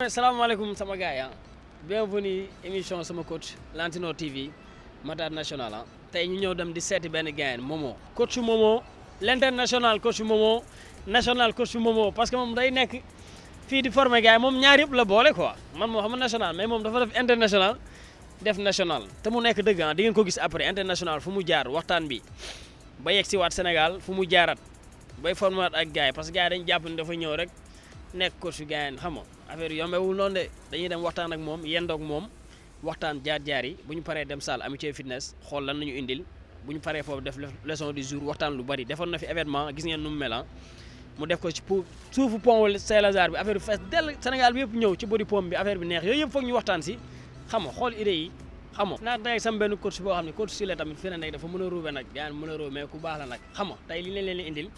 Assalamualaikum sama gars yi bienvenue émission sama coach Lantino TV Matar National tey ñu ñëw dem di seeti benn gain Momo coach Momo l'international coach Momo national coach Momo parce que moom day nekk fii di former gars yi moom ñaar yëpp la boole quoi man moo xam national mais moom dafa def international def national te mu nekk dëgg di ngeen ko gis après international fu mu jaar waxtaan bi ba yegg si waat Sénégal fu mu jaarat bay former ak gars yi parce que gars yi dañu jàpp ni dafa ñëw rek nekk coach yu gain xam nga affaire yi yombewul noonu de dañuy dem waxtaan ak moom yendoog moom waxtaan jaar-jaar yi bu ñu paree dem salle amitié fitness xool lan nañu indil bu ñu paree foofu def leçon du jour waxtaan lu bari defoon na fi événement gis ngeen nu mu mel mu def ko ci pour suufu pont Saint-Lazare bi affaire bi fees dell Sénégal bi yëpp ñëw ci body pont bi affaire bi neex yooyu yëpp foog ñu waxtaan si xam nga xool idée yi xam nga naa tey sama benn coach boo xam ne coach si la tamit fi na nekk dafa mën a ruube nag yaa mën a ruube mais ku baax la nag xam nga tey li leen indil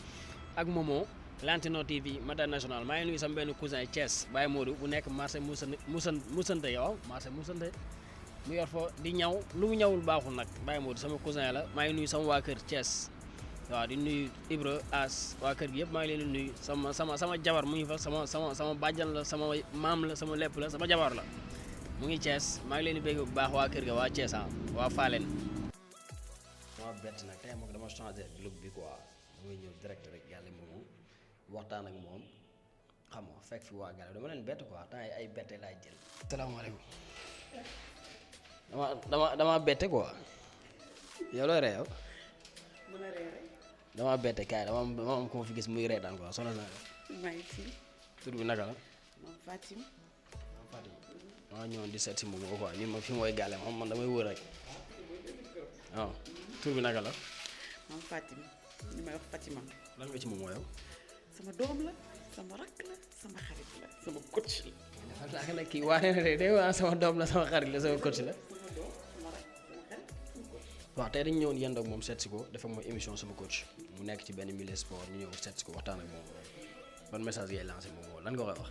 ak Momo Lantino TV Matar National maa ngi nuyu sama benn cousin Thiès Baye Modou bu nekk marché Moussante yow marché Moussante mu yor fa di ñaw lu mu ñawul baaxul nag Baye Modou sama cousin la maa ngi nuyu sama waa kër Thiès waaw di nuyu Ibra As waa kër gi yëpp maa ngi leen di nuyu sama jabar mu ngi fa sama bàjjan la sama maam la sama lépp la sama jabar la mu ngi Thiès maa ngi leen di bëgg bu baax waa kër ga waa Thiès waa Falen dama bett nag tey moom dama changé look bi quoi damay ñëw direct rek yàlla moomu waxtaan ak moom xam nga fekk fi waa Gale dama leen bett quoi temps yi ay bette laay jël. salaamaaleykum dama bette quoi yow looy ree yow. mën a ree rek. dama bette kaay dama am ko fi gis muy reetaan quoi soxna naa maa ngi fi. tur bi naka la. moom Fatim. maa ñëwoon di seet si moom quoi ni ma fi mooy Gale man damay wër rek waaw tur bi naka la. moom Fatim li may wax Fatima. lan nga ci moom yow. sama doom la sama rakk la sama xarit la sama coach la. dafa laa nag kii waa ne de waa sama doom la sama xarit la sama coach la. sama doom sama rakk sama xarit sama coach. waaw tey dañu ñëwoon yéen ak moom seet si ko dafa mooy émission sama coach mu nekk ci benn milieu sport ñu ñëw seet si ko waxtaan ak moom ban message ngay lancé moom lan nga koy wax.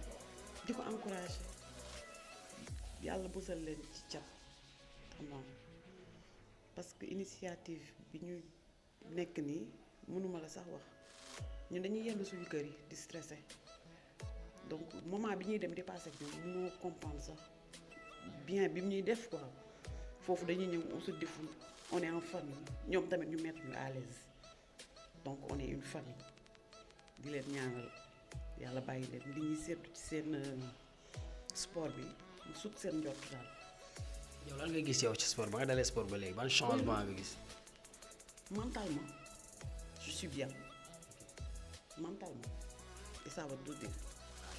di ko encouragé yàlla busal leen ci cat xam nga parce que initiative bi ñu nekk nii mënuma la sax wax ñun dañuy yendu suñu kër yi di stressé donc moment bi ñuy dem di passé ak ñoom mënoo comprendre sax bien bi ñuy def quoi foofu dañuy ñëw on se défoule on est en famille ñoom tamit ñu mettre ñu à l'aise donc on est une famille di leen ñaanal yàlla bàyyi leen li ñuy seetu ci seen sport bi mu sut seen njort daal. yow lan nga gis yow ci sport ba nga dalee sport ba léegi ban changement nga gis. Mentalement je suis bien mentalement et ça va tout dire.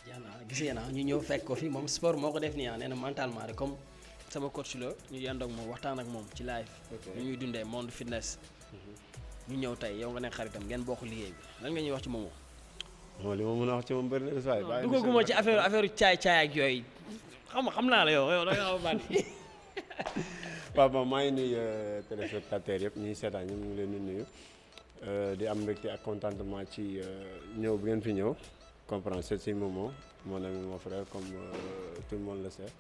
jeex na gisee naa ñu ñëw fekk ko fi moom sport moo ko def nii nee na mentalement rek comme sama coach la ñu yendoog moom waxtaan ak moom ci live ñu ñuy dundee monde fitness ñu ñëw tey yow nga nekk xaritam ngeen bokk liggéey bi lan nga ñuy wax ci moomu. bon li ma mën a wax ci moom bëri na saa yi. duggaguma ci affaire caay ak yooyu xam naa la yow da nga xaw a bànn. waaw bon maa ngi nuyu téléspectateurs yëpp ñuy seetaan ñu ngi leen di nuyu di am mbégte ak contentement ci ñëw bi ngeen fi ñëw comprendre c'est si Momo mon ami mon frère comme tout le monde le sait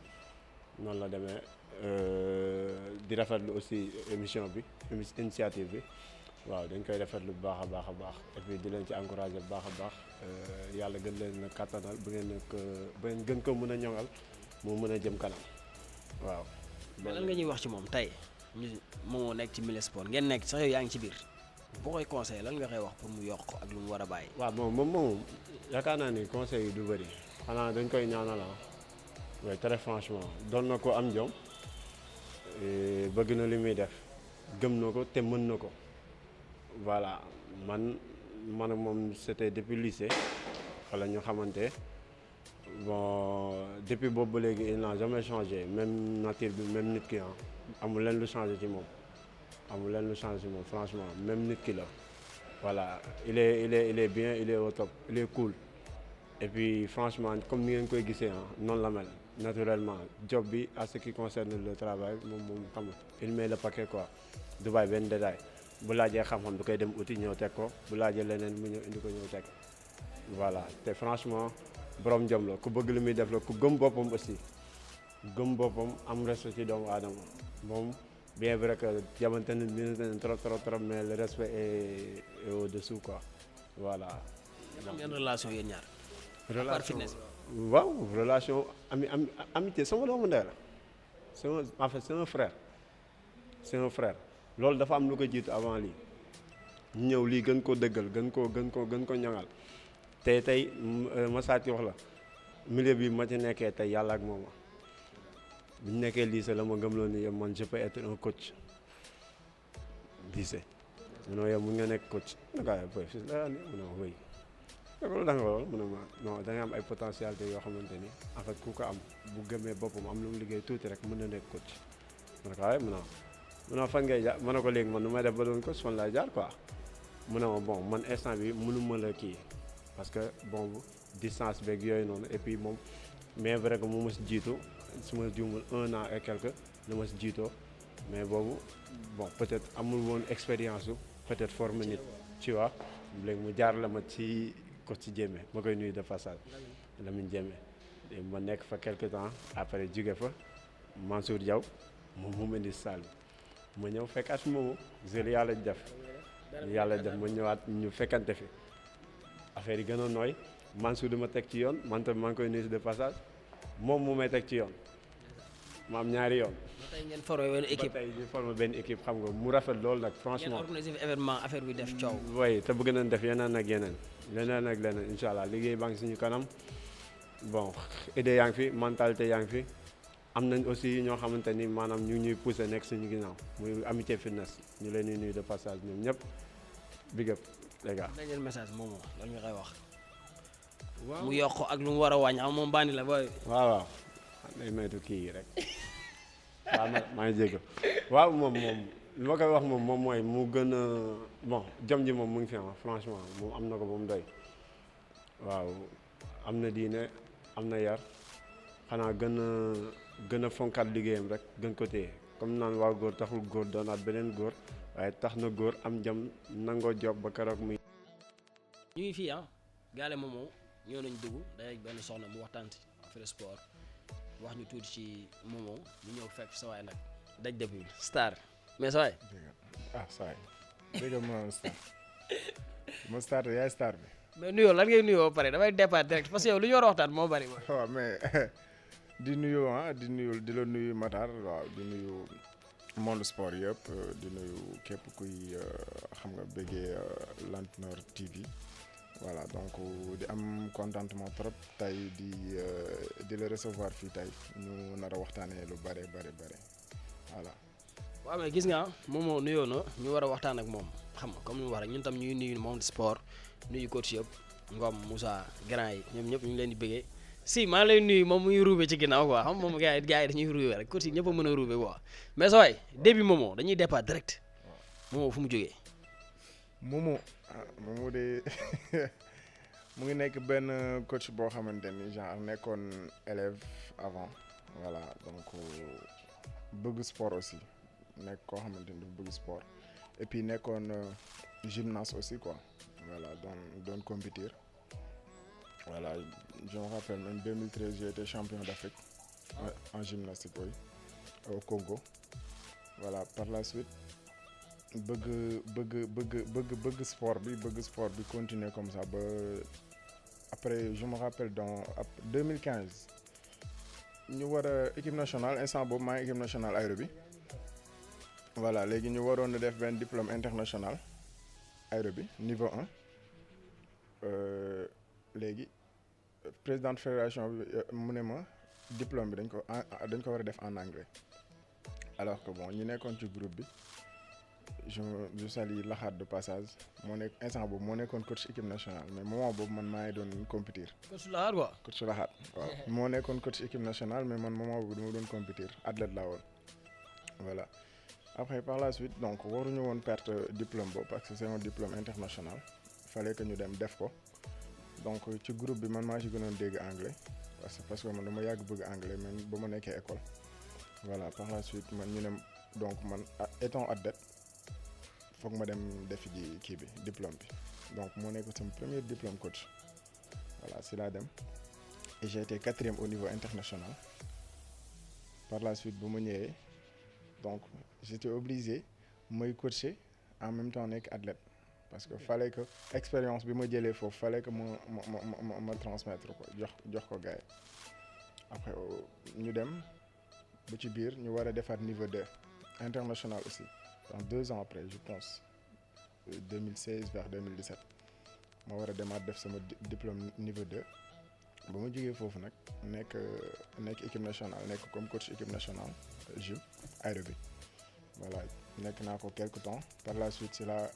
noonu la demee di rafetlu aussi émission bi initiative bi waaw dañ koy rafetlu bu baax a baax et puis di leen ci encourager bu baax a baax yàlla gën leen kattanal ba ngeen gën ko mën a ñoŋal moo mën a jëm kanam waaw. mais lan nga ñuy wax ci moom tey ñu Momo nekk ci milieu sport ngeen nekk sax yow yaa ngi ci biir boo koy conseillé lan nga koy wax pour mu yokk ak lu mu war a bàyyi. waaw bon moom yaakaar naa ni conseil yi du bëri xanaa dañ koy ñaanal waaye très franchement doon na ko am jom bëgg na li muy def gëm na ko te mën na ko voilà man ak moom c'était depuis lycée wala ñu xamante bon depuis boobu ba léegi il n'a jamais changé même nature bi même nit ki amul leen lu changé ci moom franchement même nit ki la voilà il est bien il est au top il est cool et puis franchement comme ni ngeen koy gisee noonu la mel naturellement job bi à ce qui concerne le travail moom xam nga il met le paquet quoi du bàyyi benn détail bu laajee xam-xam du koy dem uti ñëw teg ko bu laajee leneen mu ñëw indi ko ñëw teg voilà te franchement borom jom la ku bëgg lu muy def la ku gëm boppam aussi gëm boppam am respect ci doomu aadama moom bien vrai que jamante ne trop mais le respect est au-dessous quoi voilà. am yan relation yéen ñaar. relation waaw relation amitié sama doomu ndey la en fait c'est un frère loolu dafa am lu ko jiitu avant lii ñu ñëw lii gën koo dëggal gën ko ñoŋal tey ma saati wax la milieu bi ma ci nekkee tey yàlla ak moom bu ñu nekkee lycée la ma gëmloo ni man je peux être un coach lycée munoo yow mun nga nekk coach naka boy fii la ni mun a wéy loolu da nga lool mun a ma non da nga am ay potentialité yoo xamante ni en fait ku ko am bu gëmee boppam am lu mu liggéey tuuti rek mën na nekk coach ma ne ko waaye mun a fan ngay jaar ma ne ko léegi man nu may def ba doon coach fan laay jaar quoi mu ne ma bon man instant bi mënuma la kii parce que bon distance beeg yooyu noonu et puis moom mais vrai que mu ma si jiitu su ma juumul 1 an et quelque la ma si jiitoo mais boobu bon peut-être amul woon expérience su peut-être forme nit tu vois léegi mu jaar la ma ci coach ci Jéeme ma koy nuyu de passage Lamine Jéeme ma nekk fa quelque temps après jóge fa Mansour Diaw moom mu indi salle bi ma ñëw fekkaat fi moomu gisee yàlla def ma ñëwaat ñu fekkante fi affaire yi gën a nooy Mansour di ma teg ci yoon man tamit maa ngi koy nuyu de passage moom mu may teg ci yoon ma am ñaari yoon. ba tey ngeen formé benn équipe ba tey ñu formé benn équipe xam nga mu rafet loolu nag franchement. ngeen organisé événement affaire bi def coow. oui te bëgg nañ def yeneen ak yeneen incha allah liggéey baa ngi suñu kanam bon idée yaa ngi fi mentalité yaa ngi fi am nañ aussi ñoo xamante ni maanaam ñu ngi ñuy poussé nekk suñu ginnaaw muy amitié fitness ñu leen di nuyu de passage ñoom ñëpp big up les gars. dernier message moom lan nga koy wax. waaw mu yokk ak lu mu war a wàññi xam moom bànni la booy. waaw day maytu kii yi rek waaw maa ngi jégg waaw moom li ma koy wax moom mooy mu gën a bon jom ji moom mu ngi fi franchement moom am na ko ba mu doy waaw am na diine am na yar xanaa gën a fonkaat liggéeyam rek gën ko téye comme naan waa góor taxul góor doonaat beneen góor waaye tax na góor am jom nangoo job ba keroog muy. ñu ngi fii gaale moomoo ñëw nañ dugg day benn soxna mu waxtaan ci affaire sport wax ñu tuuti ci moomoo ñu ñëw fekk sa waay nag daj dëpp star mais sa waay. saa yi dégg ma star yaay star bi. mais nuyoo lan ngay nuyoo ba pare damay départ direct parce que yow lu ñu war a waxtaan moo bari ma. waaw mais di la nuyu Matar waaw di nuyu monde sport yëpp di nuyu képp kuy xam nga bëggee Lantinoor TV. voilà donc di am contentement trop tey di la recevoir fii tey ñu nar a waxtaanee lu bare voilà. waaw mais gis nga moom nuyoo na ñu war a waxtaan ak moom xam nga comme ni mu wax rek ñun tam ñuy nuyu moom sport nuyu coach yëpp Ngom Moussa grand yi ñoom ñëpp ñu ngi leen di bëggee si maa ngi lay nuyu moom muy ruube ci ginnaaw quoi xam moom gars yi dañuy ruube rek coach yi ñëpp a mën a ruube quoi mais sa waay début Momo dañuy départ direct Momo fu mu jógee. Momo de mu ngi nekk benn coach boo xamante ni genre nekkoon élève avant voilà donc bëgg sport aussi nekk koo xamante ni dafa bëgg sport et puis nekkoon gymnaste aussi quoi voilà doon compétir voilà je me rappelle en 2013 j'ai été champion d'Afrique en gymnastique oui au Congo voilà par la suite bëgg sport bi continuer comme ça ba après je me rappelle dans 2015 ñu war a équipe nationale instant boobu maa ngi équipe nationale aérobie voilà léegi ñu waroon a def benn diplôme international aérobie niveau 1 léegi président fédération bi mu ne ma diplôme bi dañ ko war a def en anglais alors que bon ñu nekkoon ci groupe bi je salue Laxaat de passage moo nekk instant boobu moo nekkoon coach équipe nationale mais moment boobu man maa ngi doon compétir. coach Laxaat quoi. coach Laxaat waaw moo nekkoon coach équipe nationale mais man moment boobu dama doon compétir athlète laa woon voilà après par la suite donc waruñu woon perte diplôme boobu parce que c'est un diplôme international il fallait que ñu dem def ko donc ci groupe bi man maa ci gënoon dégg anglais parce que man dama yàgg bëgg anglais même ba ma nekkee école voilà par la suite man ñu ne donc man étant athlète foog ma dem defi ji kii bi diplôme bi donc moo nekk sama premier diplôme coach voilà si laa dem et j'ai été 4e au niveau international par la suite bu ma ñëwee donc j'étais obligé may coacher en même temps nekk athlète parce que fallait que expérience bi ma jëlee foofu fallait que ma transmettre ko jox ko gars yi après ñu dem bu ci biir ñu war a defaat niveau 2 international aussi dans 2 ans après je pense 2016 vers 2017 ma war a demaat def sama diplôme niveau 2 ba ma jógee foofu nag nekk équipe nationale nekk comme coach équipe nationale gym aérobie voilà nekk naa ko quelque temps par la suite c'est la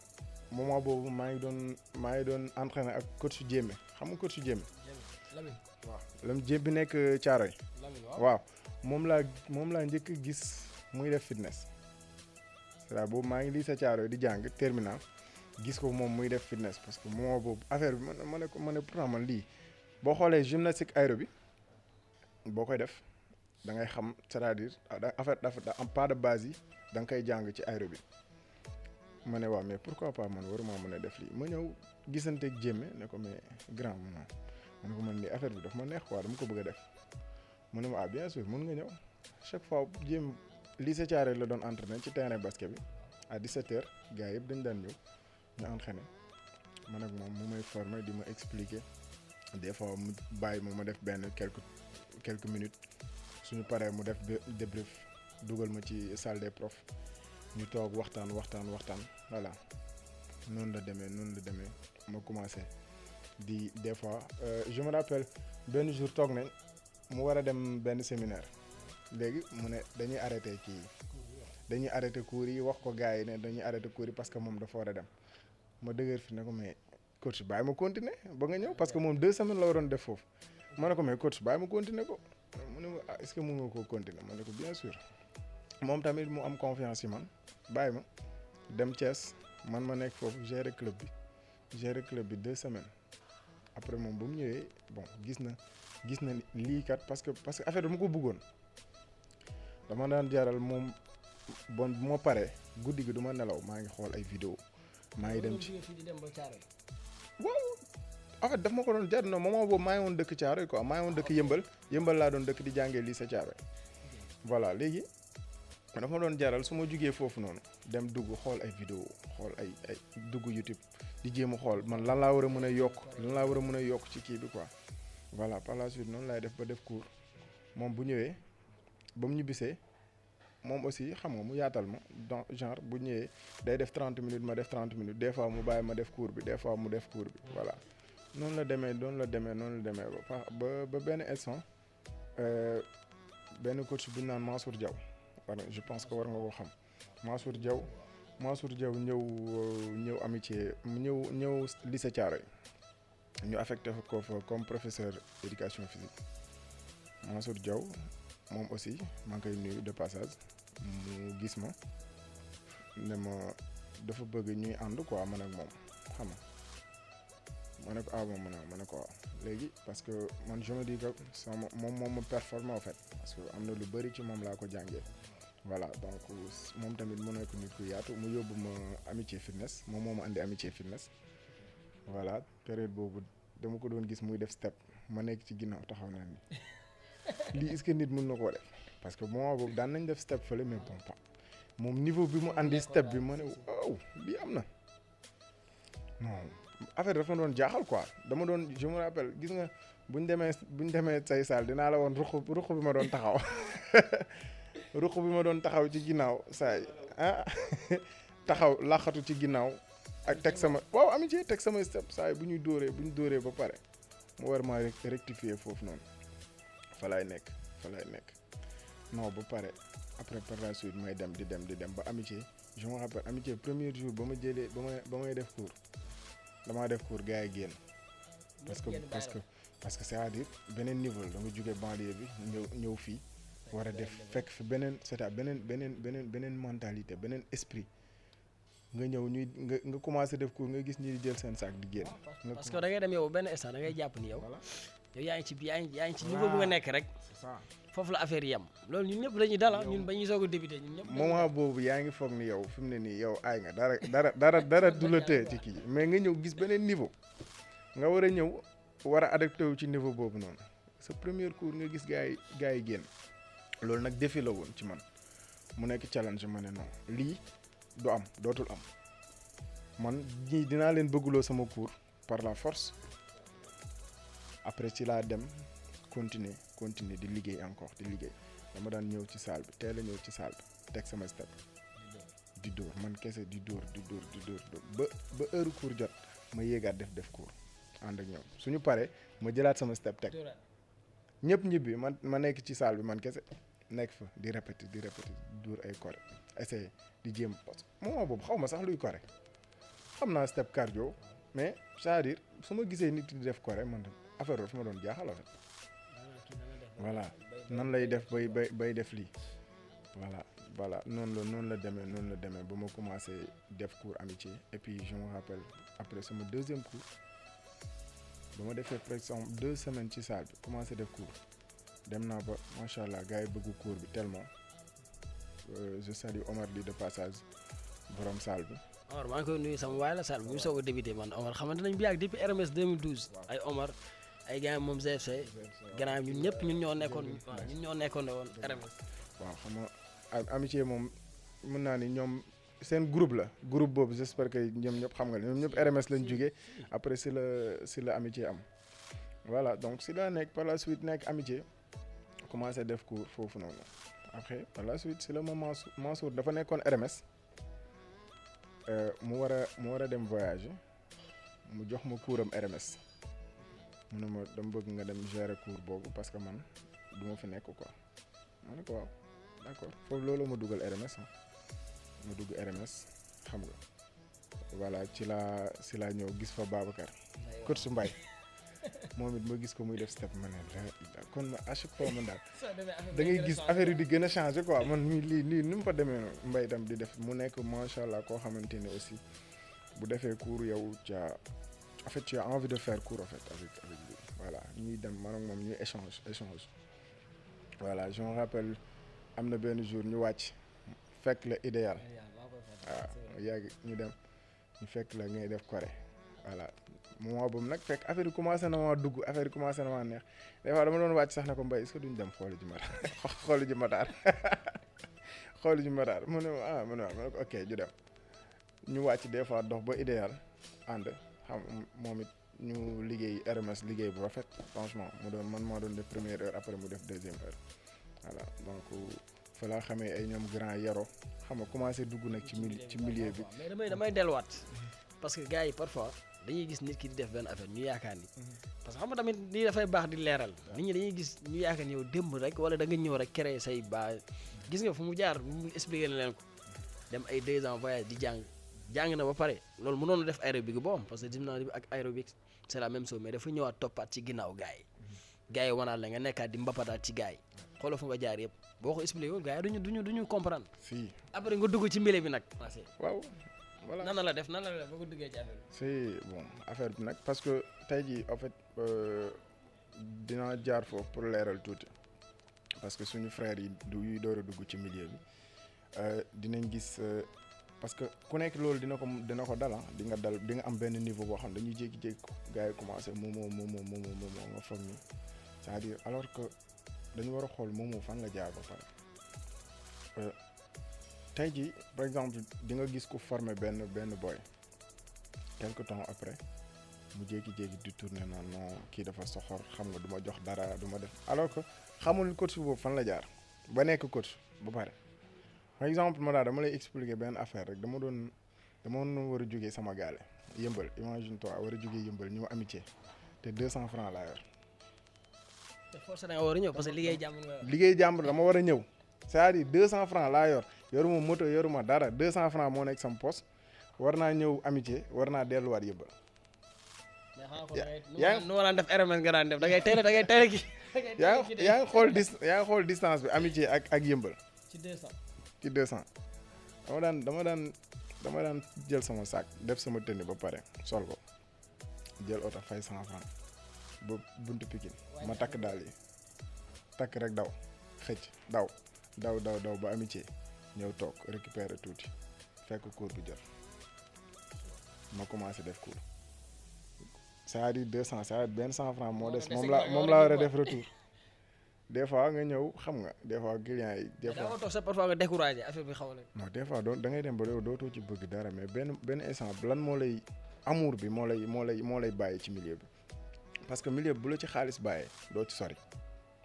moment boobu maa ngi doon entraîner ak coach Jéeme xam nga coach Jéeme. Lamine waaw Lamine Jéeme bi nekk Thiaroye. waaw moom laa njëkk a gis muy def fitness c'est-à-dire boobu maa ngi lii sa Thiaroye di jàng terminal gis ko moom muy def fitness parce que moment boobu affaire bi ma ne pourtant man lii boo xoolee gymnastique aérobie boo koy def da ngay xam c'est-à-dire en fait dafa am pas de base yi da nga koy jàng ci aérobie ma ne waaw mais pourquoi pas man waruma mën a def lii ma ñëw gisanteeg Jéeme ne ko mais grand ma ne ko man lii affaire bi daf ma neex quoi dama ko bëgg a def mu ne ma bien sûr mun nga ñëw chaque fois Jéeme lii sa Thiaroye la doon entraîner ci terrain basket bi à 17h gars yëpp dañ daan ñëw ñu entraîner man ak moom mu may former di ma expliquer des fois mu bàyyi ma def benn quelques minutes suñu paree mu def débrief dugal ma ci salle des profs ñu toog waxtaan voilà noonu la demee ma commencé di des fois je me rappelle benn jour toog nañ mu war a dem benn séminaire léegi mu ne dañuy arrêté cours yi wax ko gars yi ne dañuy arrêté cours yi parce que moom dafa war a dem ma dëgër fi ne ko mais coach bàyyi ma continuer ba nga ñëw parce que moom 2 semaines la waroon def foofu ma ne ko mais coach bàyyi ma continuer ko mu ne ma est-ce que mën nga koo continuer ma ne ko bien sûr moom tamit mu am confiance yi man bàyyi ma dem Thiès man ma nekk foofu gérer club bi 2 semaines après moom ba mu ñëwee bon gis na lii kat parce que affaire dama ko bëggoon dama daan jaral moom bon bu ma paree guddi gi du ma nelaw maa ngi xool ay vidéo maa ngi dem ci waaw en fait daf ma ko doon jar na moment boobu maa ngi woon dëkk Thiaroye quoi maa ngi woon dëkk yëmbal laa doon dëkk di jàngee lii sa Thiaroye voilà léegi dafa ma doon jaral su ma jugee foofu noonu dem dugg xool ay vidéo xool ay dugg YouTube di jéem a xool man lan laa war a mën a yokk ci kii bi quoi voilà par la suite noonu laay def ba def cours moom bu ñëwee ba mu ñibbisee moom aussi xam nga mu yaatal ma dans genre bu ñëwee day def 30 minutes ma def 30 minutes des fois mu bàyyi ma def cours bi des fois mu def cours bi voilà noonu la demee ba benn instant benn coach bu ñu naan Mansour Diaw je pense que war nga ko xam Mansour Diaw ñëw amitié ñëw lycée Thiaroye ñu affecté ko fa comme professeur d'éducation physique Mansour Diaw moom aussi maa ngi koy nuyu de passage mu gis ma ne ma dafa bëgg ñuy ànd quoi man ak moom xam nga ma ne ko ma ne ko waaw léegi parce que man je me dis que moom ma performé en fait parce que am na lu bëri ci moom laa ko jàngee voilà donc moom tamit mu nekk nit ku yaatu mu yóbbu ma amitié fitness moom moo ma andi amitié fitness voilà période boobu dama ko doon gis muy def step ma nekk ci ginnaaw taxaw naa ni lii est-ce que nit mën na koo def parce que moment boobu daan nañ def step fële mais bon pas moom niveau bi mu andi step bi ma ne waaw lii am na non affaire dafa doon jaaxal quoi dama doon je me rappelle gis nga buñ demee say saal dinaa la woon ruq bi ma doon taxaw ruq bi ma doon taxaw ci ginnaaw saay taxaw laqatu ci ginnaaw ak teg sama waaw amitié teg sama step saay bu ñu dóoree ba pare mu war maa rectifier foofu noonu fa laay nekk non ba pare après par la suite may dem di dem ba amitié je me rappelle amitié premier jour ba may def cours damaa def cours gars yi génn parce que c'est-à-dire beneen niveau la da nga jóge banlieue bi ñëw fii war a def fekk fi beneen c'est-à-dire beneen mentalité beneen esprit nga ñëw nga commencé def cours nga gis ñi di jël seen sac di génn. parce que da ngay dem yow benn instant da ngay jàpp ni yow yaa ngi ci niveau bu nga nekk rek. c'est ça foofu la affaire yam loolu ñun ñëpp lañuy dala ñun ba ñuy soog a débuté ñun ñëpp. moment boobu yaa ngi foog ni yow fi mu ne nii yow aay nga dara du la tee ci kii mais nga ñëw gis beneen niveau nga war a ñëw war a adapté wu ci niveau boobu noonu sa premier cours nga gis gars yi génn loolu nag défi la woon ci man mu nekk challenge ma ne non lii du am dootul am man ñii dinaa leen bëgguloo sama cours par la force après ci laa dem continuer di liggéey encore di liggéey dama daan ñëw ci salle bi teel a ñëw ci salle bi teg sama step di dóor man kese di dóor ba heure cours jot ma yéegaat def cours ànd ak ñoom suñu paree ma jëlaat sama step teg ñëpp ñibbi ma nekk ci salle bi man kese nekk fa di répéter di dóor ay coré essayer di jéem parce que moment boobu xaw ma sax luy coré xam naa step cardio mais c'est-à-dire su ma gisee nit di def coré man affaire dafa ma doon jaaxal en fait voilà nan lay def bay def lii voilà noonu la demee ba ma commencé def cours amitié et puis je me rappelle après sama deuxième cours ba ma defee par exemple 2 semaines ci salle bi commencé def cours dem naa ba macha allah gars yi bëggu cours bi tellement je salue Omar li de passage borom salle bi. Omar maa ngi koy nuyu sama waay la salle bu ñu soog a débuté man Omar xamante nañ bi yàgg depuis RMS 2012 ay Omar ay gars moom GFC grand ñun ñëpp ñun ñoo nekkoon woon RMS. waaw xam nga amitié moom mën naa ni ñoom seen groupe la groupe boobu j'espère que ñoom ñëpp xam nga ñoom ñëpp RMS lañ jógee après si la amitié am voilà donc si la nekk par la suite nekk amitié commencé def cours foofu noonu après par la suite si la ma Mansour dafa nekkoon RMS mu war a dem voyage mu jox ma cours am RMS mu ne ma dama bëgg nga dem gérer cours boobu parce que man du ma fi nekk quoi ma ne ko waaw d'accord foofu loolu ma dugal RMS ma dugg RMS xam nga voilà ci laa ñëw gis fa Babacar coach su Mbaye moom it ma gis ko muy def step ma ne kon ma à chaque fois man daal da ngay gis affaire yi di gën a changer quoi man lii ni mu fa demee noonu Mbaye tam di def mu nekk macha allah koo xamante ne aussi bu defee cours yow en fait tu as envie de faire cours en fait avec lui voilà ñuy dem man ak moom ñuy échange voilà je me rappelle am na benn jour ñu wàcc fekk la idéal waaw yàgg ñu dem ñu fekk la ngay def coré voilà moment boobu nag fekk affaire yi commencé na maa dugg affaire yi commencé na maa neex des fois dama doon wàcc sax ne ko Mbaye est-ce que duñ dem xooli ji mataar mu ne ko ok ñu dem ñu wàcc des fois dox ba idéal ànd xam moom it ñu liggéey RMS liggéey bu rafet franchement man maa doon def première heure après mu def deuxième heure voilà donc fa laa xamee ay ñoom grand yaro xam nga commencé dugg nag ci milieu bi. mais damay delluwaat parce que gars yi parfois dañuy gis nit ki di def benn affaire ñu yaakaar ni parce que xam nga tamit lii dafay baax di leeral nit ñi dañuy gis ñu yaakaar ni yow démb rek wala da nga ñëw rek créer say gis nga fu mu jaar mu expliqué leen ko dem ay 2 ans voyage di jàng na ba pare loolu mënoon def aérobic boom parce que gymnastique bi ak aérobic c'est la même chose mais dafa ñëwaat toppaat ci ginnaaw gars yi wanaat la nga nekkaat di mbapataat ci gars yi xoolal fu nga jaar yëpp boo ko expliqué woon gars yi duñu comprendre. si après nga dugg ci milieu bi nag. waaw voilà nan la def boo ko duggee ci affaire bi. c'est bon affaire bi nag parce que tey jii en fait dinaa jaar foofu pour leeral tuuti parce que suñu frères yi yuy door a dugg ci milieu bi dinañ gis parce que ku nekk loolu dina ko dal di nga am benn niveau boo xam dañuy jékki-jékki gars yi commencé moomoo nga foog ni c'est-à-dire alors que dañu war a xool moomoo fan la jaar ba pare tey jii par exemple di nga gis ku former benn boy quelque temps après mu jékki-jékki di tourner naan non kii dafa soxor xam nga du ma jox dara du ma def alors que xamul coach boobu fan la jaar ba nekk coach ba pare par exemple ma daal dama lay expliquer benn affaire rek dama doon war a jógee sama gaale yëmbal imagine toi war a jógee yëmbal ñëw amitié te 200 francs laa yor. te force da nga war a ñëw parce que liggéey jàmbur dama war a ñëw c'est-à-dire 200 francs laa yor yoruma moto yoruma dara 200 francs moo nekk sama poste war naa ñëw amitié war naa delluwaat yëmbal. yaa ngi nu def RMS nga daan def da ngay teel gi. yaa ngi xool distance bi amitié ak yëmbal. ci 200 dama daan jël sama sac def sama tenue ba pare sol ko jël oto fay 100 francs ba buntu Pikine ma takk daal yi takk rek daw xëcc daw ba amitié ñëw toog récupérer tuuti fekk cours bi jot ma commencé def cours c'est-à-dire 200 c'est-à-dire benn 100 francs moo des moom laa war a def retour des fois nga ñëw xam nga des fois clients yi. des fois da nga toog sax parfois nga découragé affaire bi xaw a. non des fois da ngay dem ba yow dootoo ci bëgg dara mais benn instant lan moo lay amour bi moo lay bàyyi ci milieu bi parce que milieu bi bu la ci xaalis bàyyee doo ci sori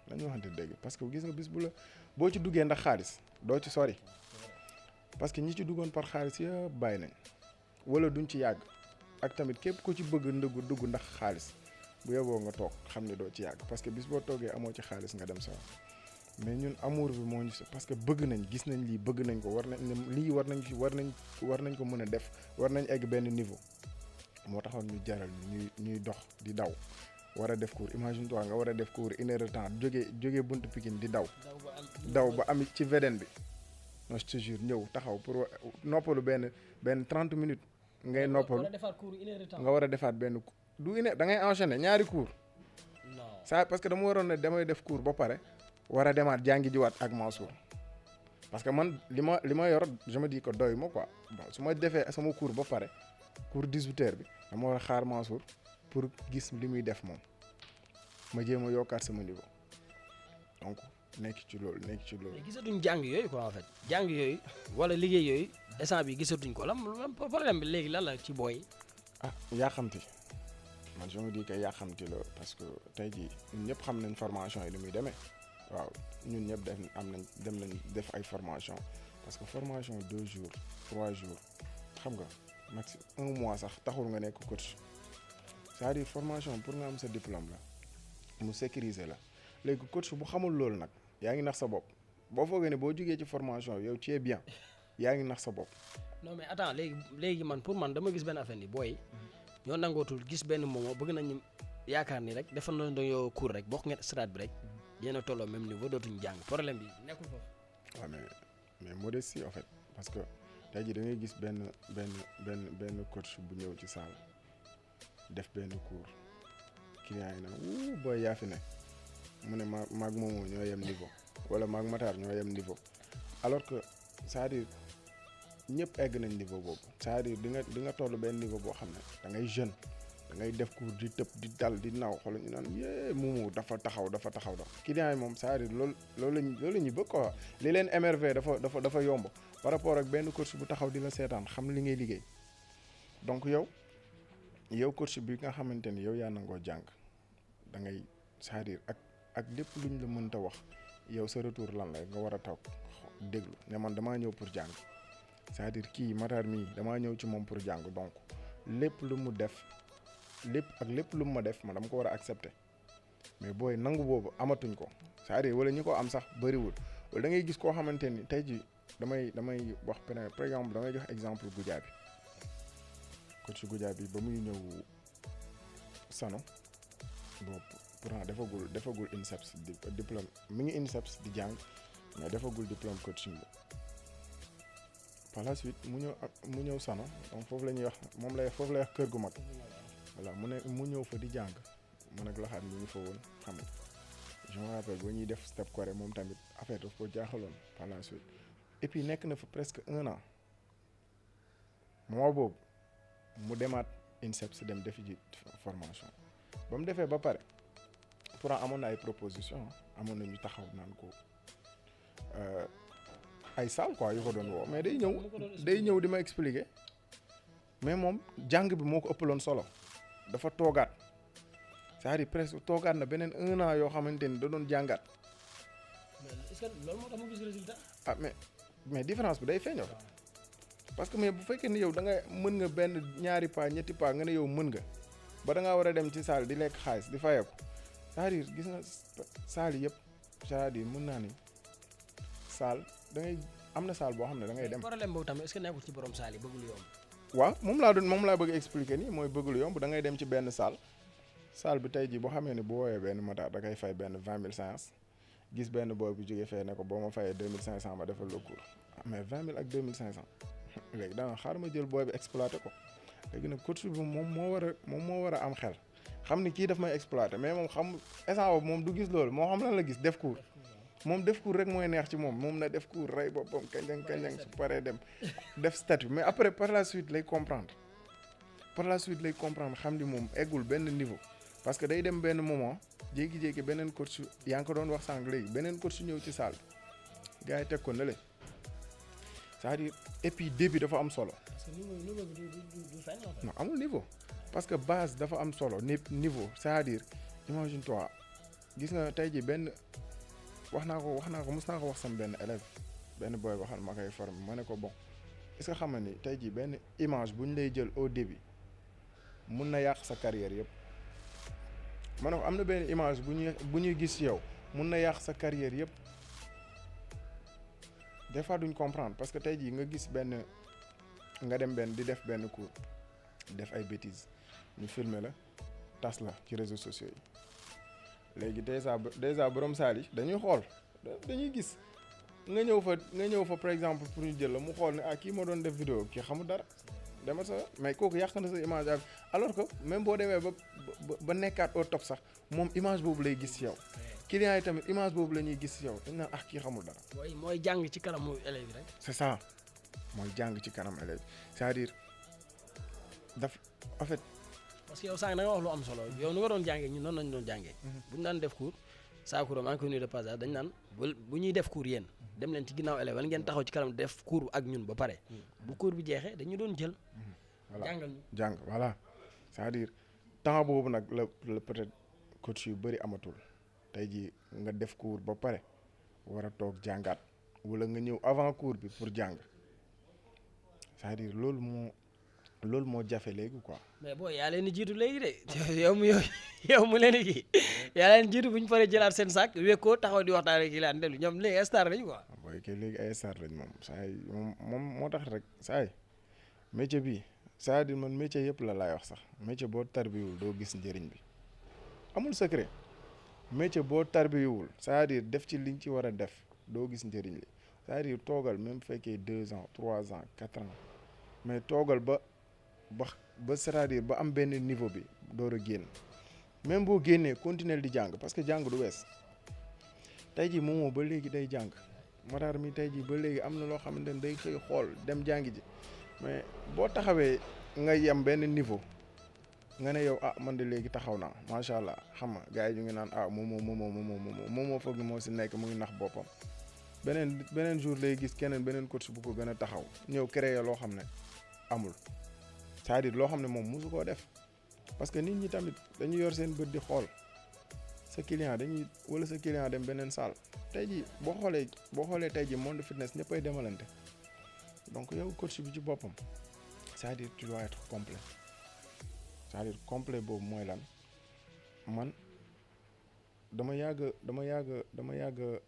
nañu waxante dëgg parce que gis nga bis bu la boo ci duggee ndax xaalis doo ci sori parce que ñi ci duggoon par xaalis yëpp bàyyi nañ wala duñ ci yàgg ak tamit képp ku ci bëgg dugg ndax xaalis bu yeboo nga toog xam ne doo ci yàgg parce que bis boo toogee amoo ci xaalis nga dem sa mais ñun amour bi moo ñu parce que bëgg nañ gis nañ lii bëgg nañ ko war nañ ko mën a def war nañ egg benn niveau moo taxoon ñu jaral ñuy dox di daw war a def cours imagine toi nga war a def cours 1 heure de temps jógee buntu Pikine di daw ba am ci VDN bi non je te jure ñëw taxaw pour noppalu benn 30 minutes ngay noppalu nga war a defaat benn du une da ngay enchaîner ñaari cours ça parce que dama waroon ne damay def cours ba pare war a demaat jàngi jiwaat ak Mansour parce que man li ma yor je me dis que doy ma quoi bon su ma defee sama cours ba pare cours 18h bi dama war a xaar Mansour pour gis li muy def moom ma jéem a yokkaat sama niveau donc nekk ci loolu. gisatuñ jàng yooyu quoi en fait jàng yooyu wala liggéey yooyu instant bi gisatuñ ko lan problème bi léegi lan la ci booy. yaa xamti man je me dis que yaa xamti la parce que tey jii ñun ñëpp xam nañ formation yi li muy demee waaw ñun ñëpp dem nañ def ay formation parce que formation 2 jours 3 jours xam nga maxi 1 mois sax taxul nga nekk coach c'est-à-dire formation pour nga am sa diplôme la mu sécuriser la léegi coach bu xamul loolu nag yaa ngi nax sa bopp boo foogee ne boo jógee ci formation yow tu es bien yaa ngi nax sa bopp. non mais attends léegi man pour man dama gis benn affaire ni booy ñoo nangootul gis benn moomoo bëgg nañu yaakaar ni rek defal nañu dañoo cours rek bokk ngeen stade bi rek yéen a tolloo même niveau dootuñu jàng problème bi nekkul foofu. waaw mais modestie en fait parce que tey jii da ngay gis benn coach bu ñëw ci salle def benn cours client yi naan booy yaa fi ne mu ne maag moomoo ñoo yem niveau wala maag Matar ñoo yem niveau alors que c'est-à-dire ñëpp egg nañ niveau boobu c'est-à-dire di nga toll benn niveau boo xam ne da ngay jeune da ngay def cours di tëb di dal di naaw xool ñu naan moomu dafa taxaw client yi moom c'est-à-dire loolu la ñu bëgg quoi li leen émerveillé dafa yomb par rapport ak benn coach bu taxaw di la seetaan xam li ngay liggéey donc yow coach bi nga xamante ni yow yaa nangoo jàng da ngay c'est-à-dire ak lépp luñ la mënta wax yow sa retour lan la nga war a toog déglu ne man damaa ñëw pour jàng c'est-à-dire kii Matar mii damaa ñëw ci moom pour jàng donc lépp lu mu def lépp lu mu ma def ma dama ko war a accepter mais booy nangu boobu amatuñ ko c'est-à-dire wala ñi ko am sax bëriwul wala da ngay gis koo xamante ni tey ji damay wax par exemple damay jox exemple Goudiaby coach Goudiaby ba muy ñëw Sano boobu pourtant defagul INSEPS diplôme mi ngi INSEPS di jàng mais defagul diplôme coaching bi par la suite mu ñëw Sano donc foofu la ñuy wax foofu lay wax kër gu mag voilà mu ñëw fa di jàng man ak laxaat ñu ngi fa woon xam nga je me rappelle ba ñuy def step coré moom tamit affaire daf ko jaaxaloon par la suite et puis nekk na fa presque 1 an moment boobu mu demaat INSEPS dem defi ji formation ba mu defee ba pare pourtant amoon na ay proposition amoon na ñu taxaw naan ko ay salle quoi yu ko doon woo mais day ñëw di ma expliquer mais moom jàng bi moo ko ëppaloon solo dafa toogaat c'est-à-dire presque toogaat na beneen 1 an yoo xamante ni da doon jàngaat. mais est-ce que loolu moo tax mu gis résultat. mais différence bi day feeñoo parce que mais bu fekkee ni yow da nga mën nga benn ñaari pas ñetti pas nga ne yow mën nga ba da ngaa war a dem ci salle di lekk xaalis di fayeeku c'est-à-dire gis nga salle yëpp c'est-à-dire mën naa ni salle da ngay am na salle boo xam ne da ngay dem. problème boobu tamit est-ce que nekkul ci borom salle yi bëggul yomb. waaw moom laa bëgg expliquer nii mooy bëggul yomb da ngay dem ci benn salle bi tey jii boo xamee ne bu woowee benn Matar da ngay fay benn 20 000 séance gis benn booy bu jógee fee ne ko boo ma fayee 2500 ma defal la cours mais 20 000 ak 2500 léegi daanaka xaaral ma jël booy bi exploité ko léegi nag coach bi moom moo war a am xel xam ni kii daf may exploité mais moom xam instant boobu moom du gis loolu moo xam lan la gis def cours moom def cours rek mooy neex ci moom na def cours rey boppam kañang su paree dem def statut mais après par la suite lay comprendre xam ni moom eggul benn niveau parce que day dem benn moment jékki-jékki beneen coach yaa ngi ko doon wax sànq léegi beneen coach ñëw ci salle gars yi teg ko ne le c'est-à-dire et puis début dafa am solo. parce que niveau bi du feeñ en fait. non amul niveau parce que base dafa am solo niveau c'est-à-dire imagine toi gis nga tey ji benn mos naa ko wax sama benn élève benn boy waxal ma koy former ma ne ko bon est-ce que xam nga ni tey ji benn image bu ñu lay jël au début mun na yàq sa carrière yëpp ma ne ko am na benn image bu ñuy gis yow mun na yàq sa carrière yëpp des fois duñ comprendre parce que tey jii nga gis benn nga dem benn di def benn cours def ay bêtises ñu filmer la tas la ci réseaux sociaux yi léegi déjà borom saal yi dañuy xool dañuy gis nga ñëw fa par exemple pour ñu jël la mu xool ne ah kii moo doon def vidéo kii xamul dara dama sa mais kooku yàq na sa image ak alors que même boo demee ba nekkaat au top sax moom image boobu lay gis yow clients yi tamit image boobu la ñuy gis yow dañ naan ah kii xamul dara. mooy jàng ci kanamu élèves yi rek. c'est ça mooy jàng ci kanam élèves c'est-à-dire en fait. parce que yow sànq da nga wax lu am solo yow nu nga doon jàngee ñun noonu lañu doon jàngee. bu ñu daan def cours Sakura maa ngi koy nuyu de passage dañ naan bu ñuy def cours yéen dem leen ci ginnaaw élèves wala ngeen taxaw ci kanam def cours ak ñun ba pare bu cours bi jeexee dañu doon jël. voilà jàngal ñu jàng voilà c'est-à-dire temps boobu nag la peut-être coach yu bëri amatul tey jii nga def cours ba pare war a toog jàngaat wala nga ñëw avant cours bi pour jàng c'est-à-dire loolu moo jafe léegi quoi. mais boo yaa leen di jiitu léegi de yow mu leen di kii yaa leen jiitu bu ñu paree jëlaat seen sac wekkoo taxaw di waxtaan ak kii laan dellu ñoom léegi star lañu quoi. booy kay léegi ay star lañ moom saa yi moom moo tax rek saa yi métier bi c'est-à-dire man métier yëpp la laay wax sax métier boo tarbiwul doo gis njëriñ bi amul secret métier boo tarbiwul c'est-à-dire def ci liñ ci war a def doo gis njëriñ li c'est-à-dire toogal même fekkee 2 ans 3 ans 4 ans mais toogal ba c'est-à-dire ba am benn niveau bi door a génn même boo génnee continuer di jàng parce que jàng du wees tey jii moomoo ba léegi day jàng Matar mi tey jii ba léegi am na loo xamante ne day xëy xool dem jàngi ji mais boo taxawee nga yem benn niveau nga ne yow man de léegi taxaw naa macha allah xam nga gars yi ñu ngi naan moomoo foog moo si nekk mu ngi nax boppam beneen jour lay gis beneen coach bu ko gën a taxaw ñëw créer loo xam ne amul c'est-à-dire loo xam ne moom mosu koo def parce que nit ñi tamit dañu yor seen bët di xool sa client wala sa client dem beneen salle tey jii boo xoolee tey jii monde fitness ñëppay demalante donc yow coach bi ci boppam c'est-à-dire tu dois être complet c'est-à-dire complet boobu mooy lan man dama yàgg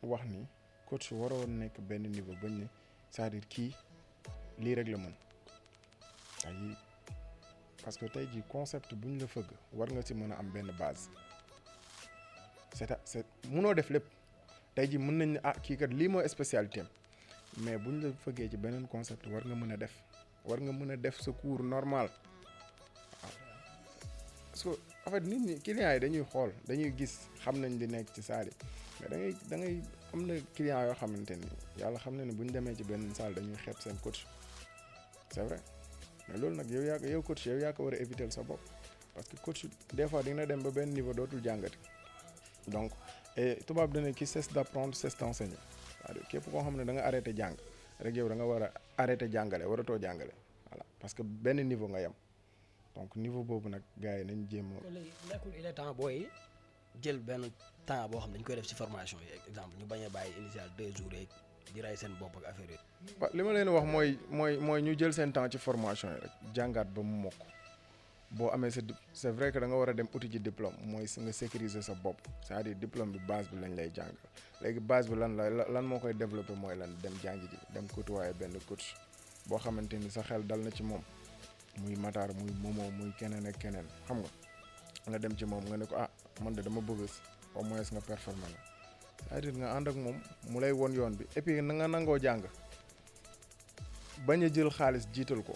wax ni coach waroon nekk benn niveau bañ ne c'est-à-dire kii lii rek la mën ay parce que tey jii concept bu ñu la fëgg war nga ci mën a am benn base c'est mënoo def lépp tey jii mën nañ ne kii kat lii mooy spécialité am mais bu ñu la fëggee ci beneen concept war nga mën a def sa cours normal waaw parce que en fait nit ñi clients yi dañuy xool dañuy gis xam nañ li nekk ci salle yi mais da ngay am na clients yoo xamante ni yàlla xam na ne bu ñu demee ci benn salle dañuy xeeb seen coach c'est vrai mais loolu nag yow coach yow yaa ko war a éviter sa bopp parce que coach des fois dina dem ba benn niveau dootul jàngati donc tubaab dana ki cesse d'apprendre cesse d'enseigner c'est-à-dire képp koo xam ne da nga arrêté jàng rek yow da nga war a arrêté jàngale waratoo jàngale voilà parce que benn niveau nga yem donc niveau boobu nag gars yi nañ jéem a. léegi nekkul il est temps booy jël benn temps boo xam dañ koy def ci formation yi exemple ñu bañ a bàyyi initial 2 jours rek di ray seen bopp ak affaire yi. waaw li ma leen wax mooy ñu jël seen temps ci formation yi rek jàngaat ba mu mokk boo amee c'est vrai que da nga war a dem uti ji diplôme mooy nga sécuriser sa bopp c'est-à-dire diplôme bi base bi lañ lay jàngal léegi base bi lan moo koy développer mooy lan dem jàngi ji dem côtoyer benn coach boo xamante ni sa xel dal na ci moom muy Matar muy Momo muy keneen ak keneen xam nga dem ci moom nga ne ko man de dama bëgg au moins nga performer la c'est-à-dire nga ànd ak moom mu lay won yoon bi et puis na nga nangoo jàng bañ a jël xaalis jiital ko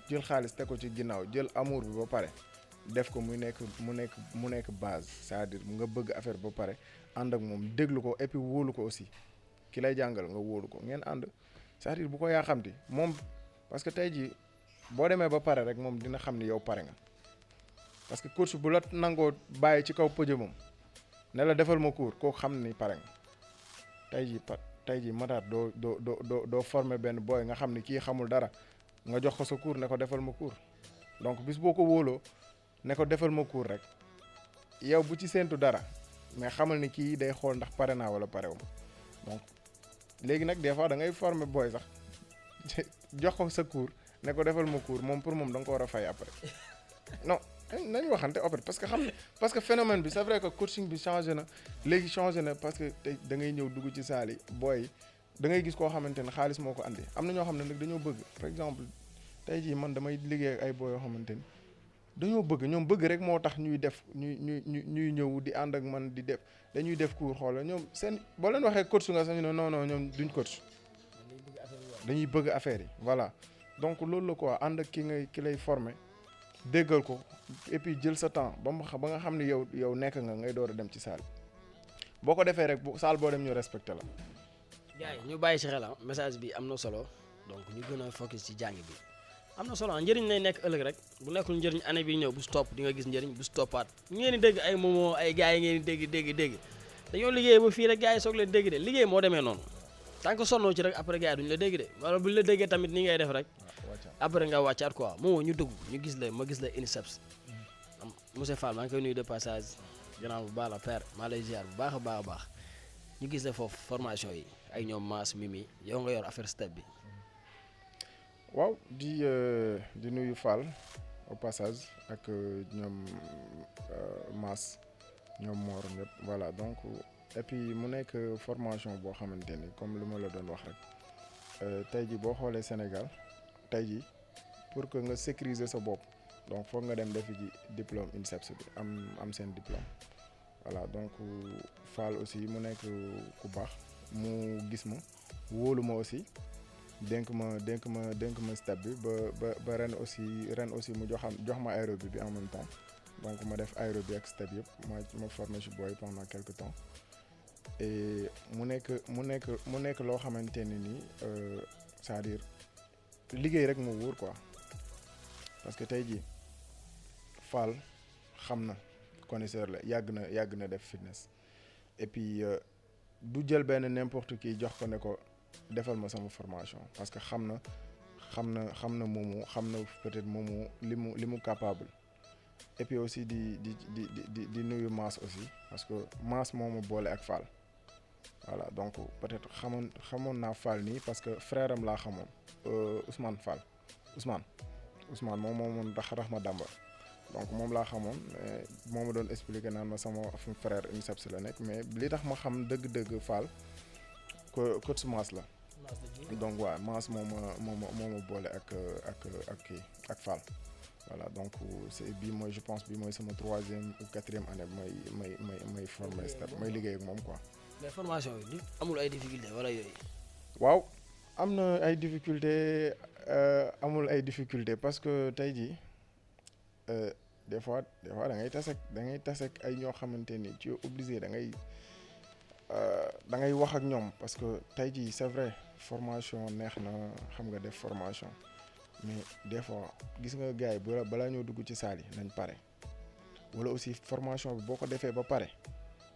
jël xaalis teg ko ci ginnaaw jël amour bi ba pare def ko mu nekk base c'est-à-dire nga bëgg affaire ba pare ànd ak moom déglu ko et puis wóolu ko aussi ki lay jàngal nga wóolu ko ngeen ànd c'est-à-dire bu ko yaa xamti moom parce que tey jii boo demee ba pare rek moom dina xam ni yow pare nga parce que coach bu la nangoo bàyyi ci kaw podium ne la defal ma cours kooku xam ni pare nga tey jii Matar doo former benn booy nga xam ni kii xamul dara nga jox ko sa cours ne ko defal ma cours donc bis boo ko wóoloo ne ko defal ma cours rek yow bu ci séentu dara mais xamal ni kii day xool ndax pare naa wala parewu ma donc léegi nag des fois da ngay former booy sax jox ko sa cours ne ko defal ma cours moom pour moom da nga ko war a fay après non nañu waxante après parce que phénomène bi c'est vrai que coaching bi changé na léegi changé na parce que tey da ngay ñëw dugg ci saal yi booy da ngay gis koo xamante ne xaalis moo ko andi am na ñoo xam ne nag dañoo bëgg par exemple tey jii man damay liggéey ak ay booy yoo xamante ni dañoo bëgg ñoom bëgg rek moo tax ñuy def ñuy ñëw di ànd ak man di def dañuy def cours xoolal ñoom seen boo leen waxee coach nga sax ñu ne non ñoom duñ coach dañuy bëgg affaire yi voilà donc loolu la quoi ànd ak ki lay former déggal ko et puis jël sa temps ba nga xam ne yow nekk nga ngay door a dem ci salle boo ko defee rek salle boo dem ñu respecté la. gars yi ñu bàyyi ci xel message bi am na solo donc ñu gën a focus ci jàng bi am na solo njëriñ lay nekk ëllëg rek bu nekkul njëriñ année bi ñëw bu stop di nga gis njëriñ bu stoppaat ñu ngeen di dégg ay Momo ay gars yi ngeen di dégg dañoo liggéey ba fii rek gars yi soog leen dégg de liggéey moo demee noonu tant que sonnoo ci rek après gars yi duñu la dégg de wala buñu la déggee tamit ni ngay def rek après nga wàccaat quoi Momo ñu dugg ñu gis la ma gis la INSEPS monsieur Fall maa ngi koy nuyu de passage gannaaw bu baax la père maa lay ziar bu baax a baax ñu gis la foofu formation yi ay ñoom Mass Mimi yow nga yor affaire step bi. waaw di nuyu Fall au passage ak ñoom Mass ñoom Mor ñëpp voilà donc et puis mu nekk formation boo xamante ni comme li ma la doon wax rek tey ji boo xoolee Sénégal tey ji pour que nga sécuriser sa bopp donc foog nga dem defi ji diplôme INSEPS bi am seen diplôme voilà donc Fall aussi mu nekk ku baax mu gis ma wóolu ma aussi dénk ma step bi ba ren aussi mu jox ma aérobie bi en même temps donc ma def aérobie ak step yëpp ma formé ci booy pendant quelque temps et mu nekk loo xamante ne nii c'est-à-dire liggéey rek moo wóor quoi parce que tey jii Fall xam na connaisseur la yàgg na def fitness et puis du jël benn n'importe qui jox ko ne ko defal ma sama formation parce que xam na moomu xam na peut-être moomu li mu capable et puis aussi di nuyu Mass aussi parce que Mass moo ma boole ak Fall voilà donc peut-être xamoon naa Fall nii parce que frère am laa xamoon Ousmane moom tax ma damba donc moom laa xamoon moo ma doon expliquer naan ma sama frère INSEPS la nekk mais li tax ma xam dëgg Fall coach Mass la donc waaw Mass moo ma boole ak Fall voilà donc c'est je pense bii mooy sama 3e ou 4e année may former step may liggéey ak moom quoi. mais formation yi amul ay difficulté wala yooyu. waaw am na ay difficulté amul ay difficulté parce que tey jii des fois da ngay tase ay ñoo xamante ni tu es obligé da ngay wax ak ñoom parce que tey jii c'est vrai formation neex na xam nga def formation mais des fois gis nga gars yi balaa ñoo dugg ci salle yi nañ pare wala aussi formation bi boo ko defee ba pare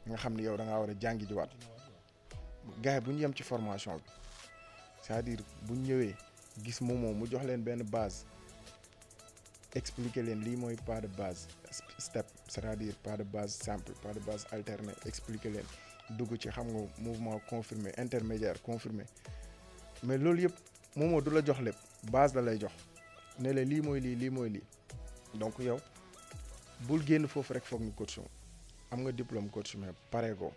nga xam ni yow da ngaa war a jàngi jiwaat gars yi bu ñu yem ci formation bi c'est-à-dire bu ñu ñëwee gis Momo mu jox leen benn base expliquer leen lii mooy pas de base step c'est-à-dire pas de base simple pas de base alternée expliquer leen dugg ci xam nga mouvement confirmé intermédiaire confirmé mais loolu yëpp Momo du la jox lépp base la lay jox ne la lii mooy lii donc yow bul génn foofu rek foog ni coach am nga diplôme coach mais pare ko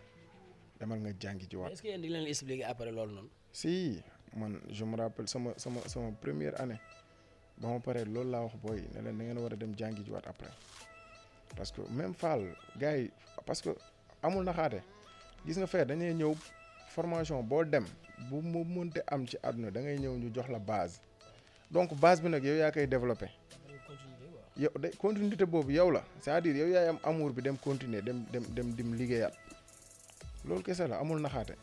demal nga jàngi ji waat. est-ce que yéen di leen expliquer après loolu noonu. si man je me rappelle sama première année ba ma paree loolu laa wax booy ne leen da ngeen war a dem jàngi ji waat après parce que même Fall gars yi parce que amul naxaate gis nga fee dañuy ñëw formation boo dem bu mu mënte am ci àdduna da ngay ñëw ñu jox la base donc base bi nag yow yaa koy développé yow de continuité boobu yow la c'est-à-dire yow yaay am amour bi dem continuer dem liggéeyaat loolu kese la amul naxaate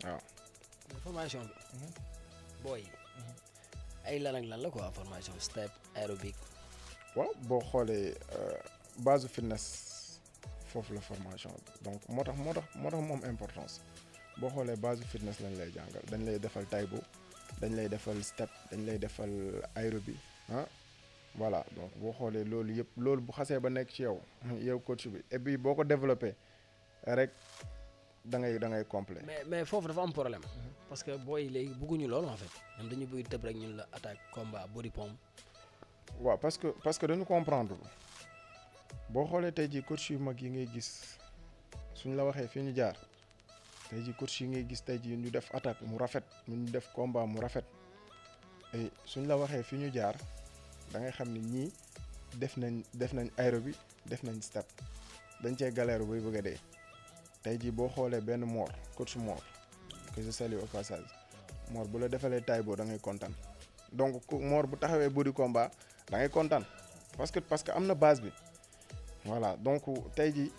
waaw. formation bi. booy ay lan ak lan la quoi formation step aérobic. waaw boo xoolee base fitness foofu la formation donc moo tax moom importance boo xoolee base fitness lañ lay jàngal dañ lay defal taïbo dañ lay defal step dañ lay defal aérobie ah voilà donc boo xoolee loolu yëpp loolu bu xasee ba nekk ci yow coach bi et puis boo ko développé rek da ngay complet. mais foofu dafa am problème. parce que booy léegi bëgguñu loolu en fait ñoom dañu bëgg tëb rek ñun la attaque combat body pump. waaw parce que dañu comprendre boo xoolee tey jii coach yu mag yi ngay gis suñ la waxee fii ñu jaar tey jii coach yi ngay gis tey jii ñu def attaque mu rafet ñu def combat mu rafet et suñ la waxee fii ñu jaar da ngay xam ni ñii def nañ aérobie def nañ step dañ cee galère bay bëgg a dee tey jii boo xoolee benn Mor coach Mor que je salue au passage Mor bu la defalee taïbo da ngay kontaan donc Mor bu taxawee body combat da ngay kontaan parce que am na base bi voilà donc tey jii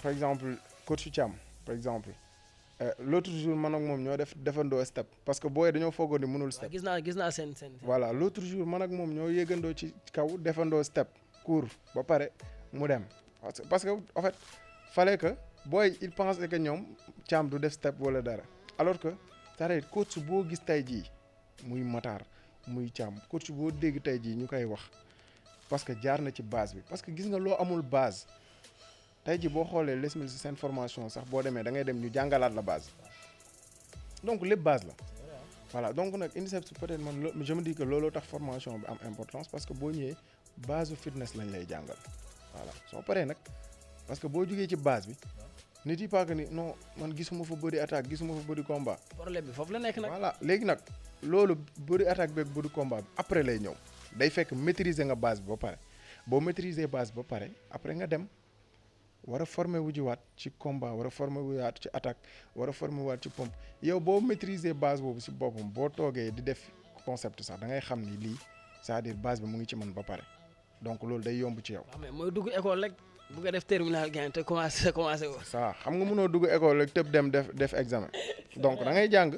par exemple coach Thiam par exemple l'autre jour man ak moom ñoo defandoo step parce que booy dañoo foogoon ni mënul step. gis naa seen. voilà l'autre jour man ak moom ñoo yéegandoo ci kaw defandoo step court ba pare mu dem parce que en fait fallait que booy il pensait que ñoom Thiam du def step wala dara alors que c'est-à-dire coach boo gis tey jii muy Matar muy Thiam coach boo dégg tey jii ñu koy wax parce que jaar na ci base bi parce que gis nga loo amul base tey jii boo xoolee les mille si seen formation sax boo demee da ngay dem ñu jàngalaat la base donc lépp base la voilà donc nag INSEPS peut-être man je me dis que looloo tax formation bi am importance parce que boo ñëwee base fitness lañ lay jàngal voilà soo paree nag parce que boo jugee ci base bi nit yi pas que ni non man gisuma fa body attaque gisuma fa body combat. problème bi foofu la nekk nag. voilà léegi nag loolu body attaque beeg body combat bi après lay ñëw day fekk maîtriser nga base bi ba pare boo maîtriser base ba pare après nga dem war a former wu jiwaat ci combat war a former wu waat ci attaque war a former waat ci pompe yow boo maîtriser base boobu si boppam boo toogee di def concept sax da ngay xam ni lii c'est-à-dire base bi mu ngi ci man ba pare donc loolu day yomb ci yow. waaw mais mooy dugg école rek. bu nga def terminal gain te commencé ça xam nga mënoo dugg école rek tëb dem def examen donc da ngay jàng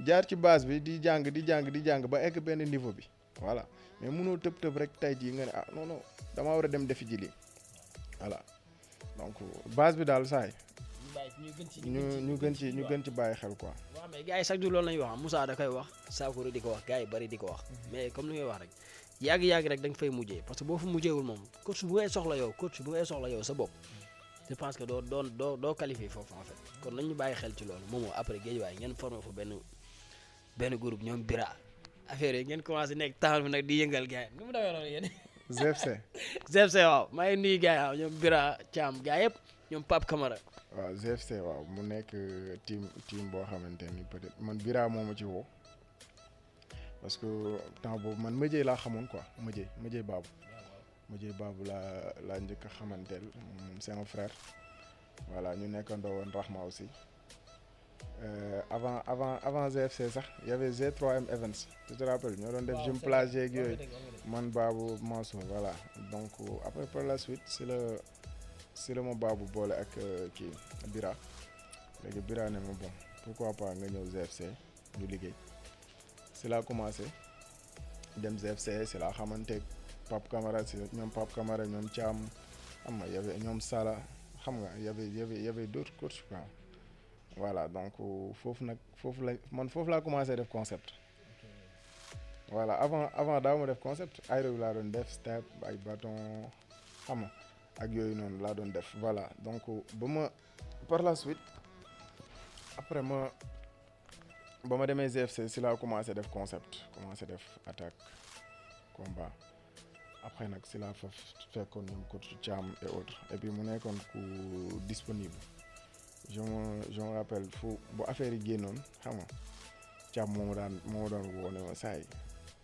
jaar ci base bi di jàng ba egg benn niveau bi voilà mais mënoo tëb rek tey jii nga ne ah non damaa war a dem defi ji lii voilà donc base bi daal saay ñu gën ci bàyyi xel quoi. waaw mais gars yi chaque jour loolu la ñuy wax Moussa da koy wax Sakoro di ko wax gars yi bari di ko wax mais comme ni ngay wax rek yàgg rek da nga fay mujjee parce que boo fa mujjeewul moom coach bu ngay soxla yow sa bopp je pense que doo qualifié foofu en fait kon nañu bàyyi xel ci loolu moom après géej waaye ngeen formé fa benn groupe ñoom bira affaire yi ngeen commencé nekk taxaw bi nag di yëngal gars yi nu mu demee noonu yéen. GFC waaw maa ngi nuyu gars yi ñoom bira Thiam gars yëpp ñoom Pape Camara. waaw GFC waaw mu nekk team boo xamante ni peut-être man bira moo ma ci woo. parce que temps boobu man Médié laa xamoon quoi Médié Babou laa njëkk a xamanteel c'est un frère voilà ñu nekkandoo woon Rahma aussi avant GFC sax y avait G3M Events tu te rappelles ñoo doon def gym plage yeeg yooyu man Babou Mansour voilà donc après par la suite si la ma Babou boole ak kii Bira léegi Bira ne ma bon pourquoi pas nga ñëw GFC ñu liggéey si laa commencé dem GFC si laa xamante Pape Camara si ñoom Pape Camara ñoom Thiam xam nga y'avait ñoom Sala xam nga y'avait d'autres coachs quoi voilà donc foofu laa commencé def concept voilà avant daaw ma def concept aérobie laa doon def step ay bâton xam nga ak yooyu noonu laa doon def voilà donc ba ma par la suite après ba ma demee GFC si laa commencé def concept commencé def attaque combat après nag si laa fa fekkoon ñoom coach Thiam et autres et puis mu nekkoon ku disponible je me rappelle fu bu affaire yi génnoon xam nga Thiam moo doon woo ne ma saa yi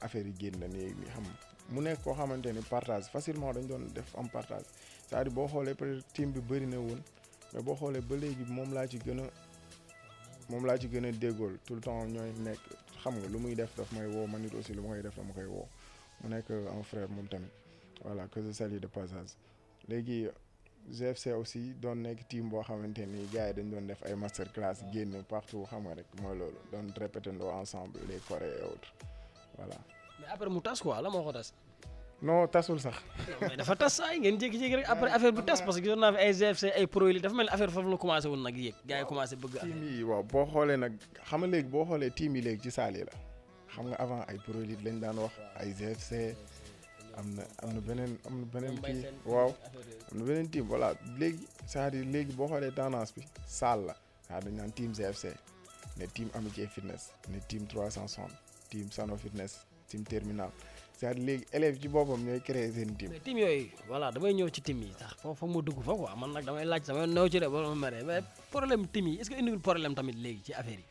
affaire yi génn na nii xam nga mu nekk koo xamante ni partage facilement dañ doon def am partage c'est-à-dire boo xoolee peut-être team bi bëri na woon mais boo xoolee ba léegi moom laa ci gën a déggool tout le temps ñooy nekk xam nga lu muy def daf may woo man nit aussi lu ma koy def dama koy woo mu nekk un frère moom tamit voilà que je salue de passage léegi GFC aussi doon nekk team boo xamante ni gars yi dañ doon def ay master class génn partout xam nga rek mooy loolu doon répété ndoo ensemble les chorés et autres voilà. mais après mu tas quoi la moo ko tas. non tasul sax. mais dafa tas ay ngeen jékki-jékki rek après affaire bi tas parce que gisoon naa fi ay GFC ay pro yi dafa mel ni affaire foofu la commencé woon nag yéeg gars yi commencé bëgg affaire team yi waaw boo xoolee nag xam nga léegi boo xoolee team yi léegi ci saal yi la xam nga avant ay pro yi lañ daan wax ay GFC am na beneen kii waaw am na beneen team voilà léegi c'est-à-dire léegi boo xoolee tendance bi saal la waaw dañ naan team GFC ne team Amitié Fitness ne team 360 team Sano Fitness team Terminal c'est-à-dire léegi élèves ci boppam ñooy créer seen team. mais team yooyu voilà damay ñëw ci team yi sax foofu mu dugg fa quoi man nag damay laaj sama néew ci de ba ma mere mais problème team yi est-ce que indiwul problème tamit léegi ci affaire yi.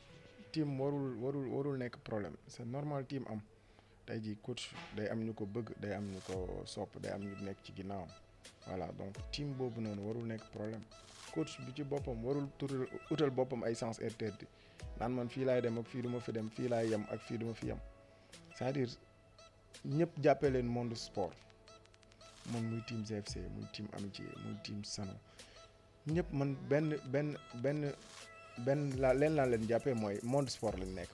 team warul nekk problème c'est normal team am tey jii coach day am ñu ko bëgg day am ñu ko sopp day am ñu nekk ci ginnaawam voilà donc team boobu noonu warul nekk problème coach bi ci boppam warul utal boppam ay sens interdit naan man fii laay dem ak fii du ma fi dem fii laay yem ak fii du ma fi yem c'est-à-dire ñëpp jàppee leen monde sport moom muy team GFC muy team Amitié muy team Sano ñëpp man benn leen laa leen jàppee mooy monde sport lañ nekk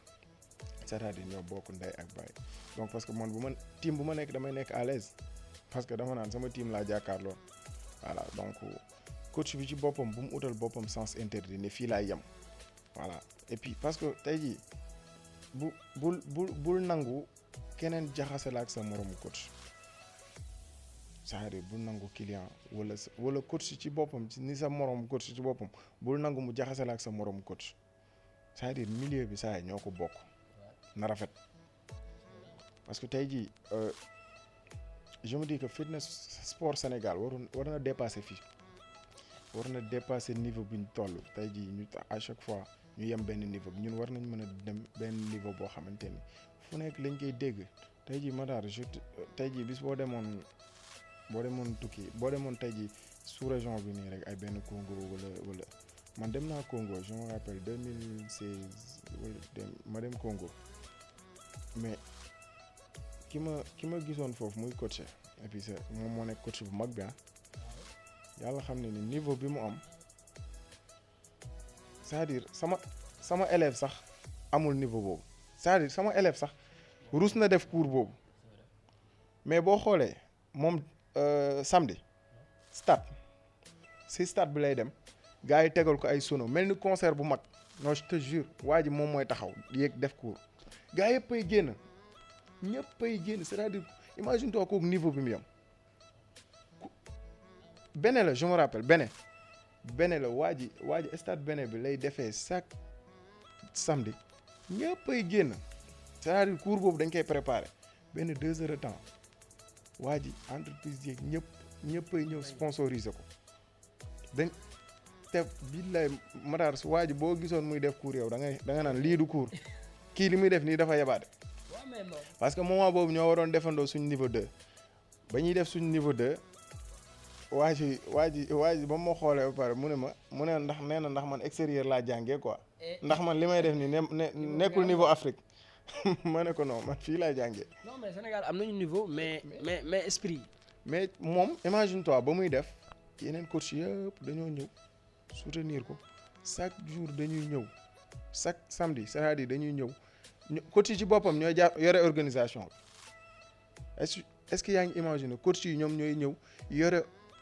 c'est-à-dire ñoo bokk ndey ak baay donc parce que man bu ma nekk damay nekk à l'aise parce que dama naan sama team laa jàkkaarloo voilà donc coach bi ci boppam bu mu utal boppam sens interdit ne fii laay yem voilà et puis parce que tey jii bul nangu keneen jaxase la ak sa moromu coach c'est-à-dire bul nangu client wala coach ci boppam ni sa moromu coach ci boppam bul nangu mu jaxase la ak sa moromu coach c'est-à-dire milieu bi saa ñoo ko bokk na rafet parce que tey jii je me dis que fitness sport Sénégal war na dépasser fii war na dépasser niveau bi ñu toll tey jii ñu à chaque fois ñu yem benn niveau bi ñun war nañ mën a dem benn niveau boo xamante ni fu nekk lañ koy dégg tey jii Matar tey jii bis boo demoon tukki boo demoon tey jii sous région bi nii rek ay benn Congo wala man dem naa Congo je me rappelle 2016 wala ma dem Congo mais ki ma gisoon foofu muy coach et puis moom moo nekk coach bu mag bi yàlla xam ne ni niveau bi mu am c'est-à-dire sama élève sax amul niveau boobu c'est-à-dire sama élève sax rus na def cours boobu mais boo xoolee moom samedi stade bi lay dem gars yi tegal ko ay sono mel ni concert bu mag non je te jure waa ji moom mooy taxaw yéeg def cours gars yëpp ay génn ñëpp ay génn c'est-à-dire imagine toi kooku niveau bi mu yem bene la je me rappelle bene la waa ji stade bene bi lay defee chaque samedi ñëpp ay génn c'est-à-dire cours boobu dañ koy préparer benn 2 heures de temps waa ji entreprise yeeg ñëpp ay ñëw sponsoriser ko dañ te billaay Matar su waa ji boo gisoon muy def cours yow da nga naan lii du cours kii li muy def nii dafa yebaate parce que moment boobu ñoo waroon defandoo suñ niveau 2 ba ñuy def suñ niveau 2 waa ji ba ma xoolee ba pare mu ne ndax nee na ndax man extérieur laa jàngee quoi ndax man li may def nii nekkul niveau Afrique ma ne ko non man fii laa jàngee. non mais Sénégal am nañu niveau mais esprit. mais moom imagine toi ba muy def yeneen coach yëpp dañoo ñëw soutenir ko chaque jour dañuy ñëw chaque samedi c'est-à-dire dañuy ñëw coach yi ci boppam ñooy yore organisation bi est-ce que yaa ngi imaginer coach yi ñoom ñooy ñëw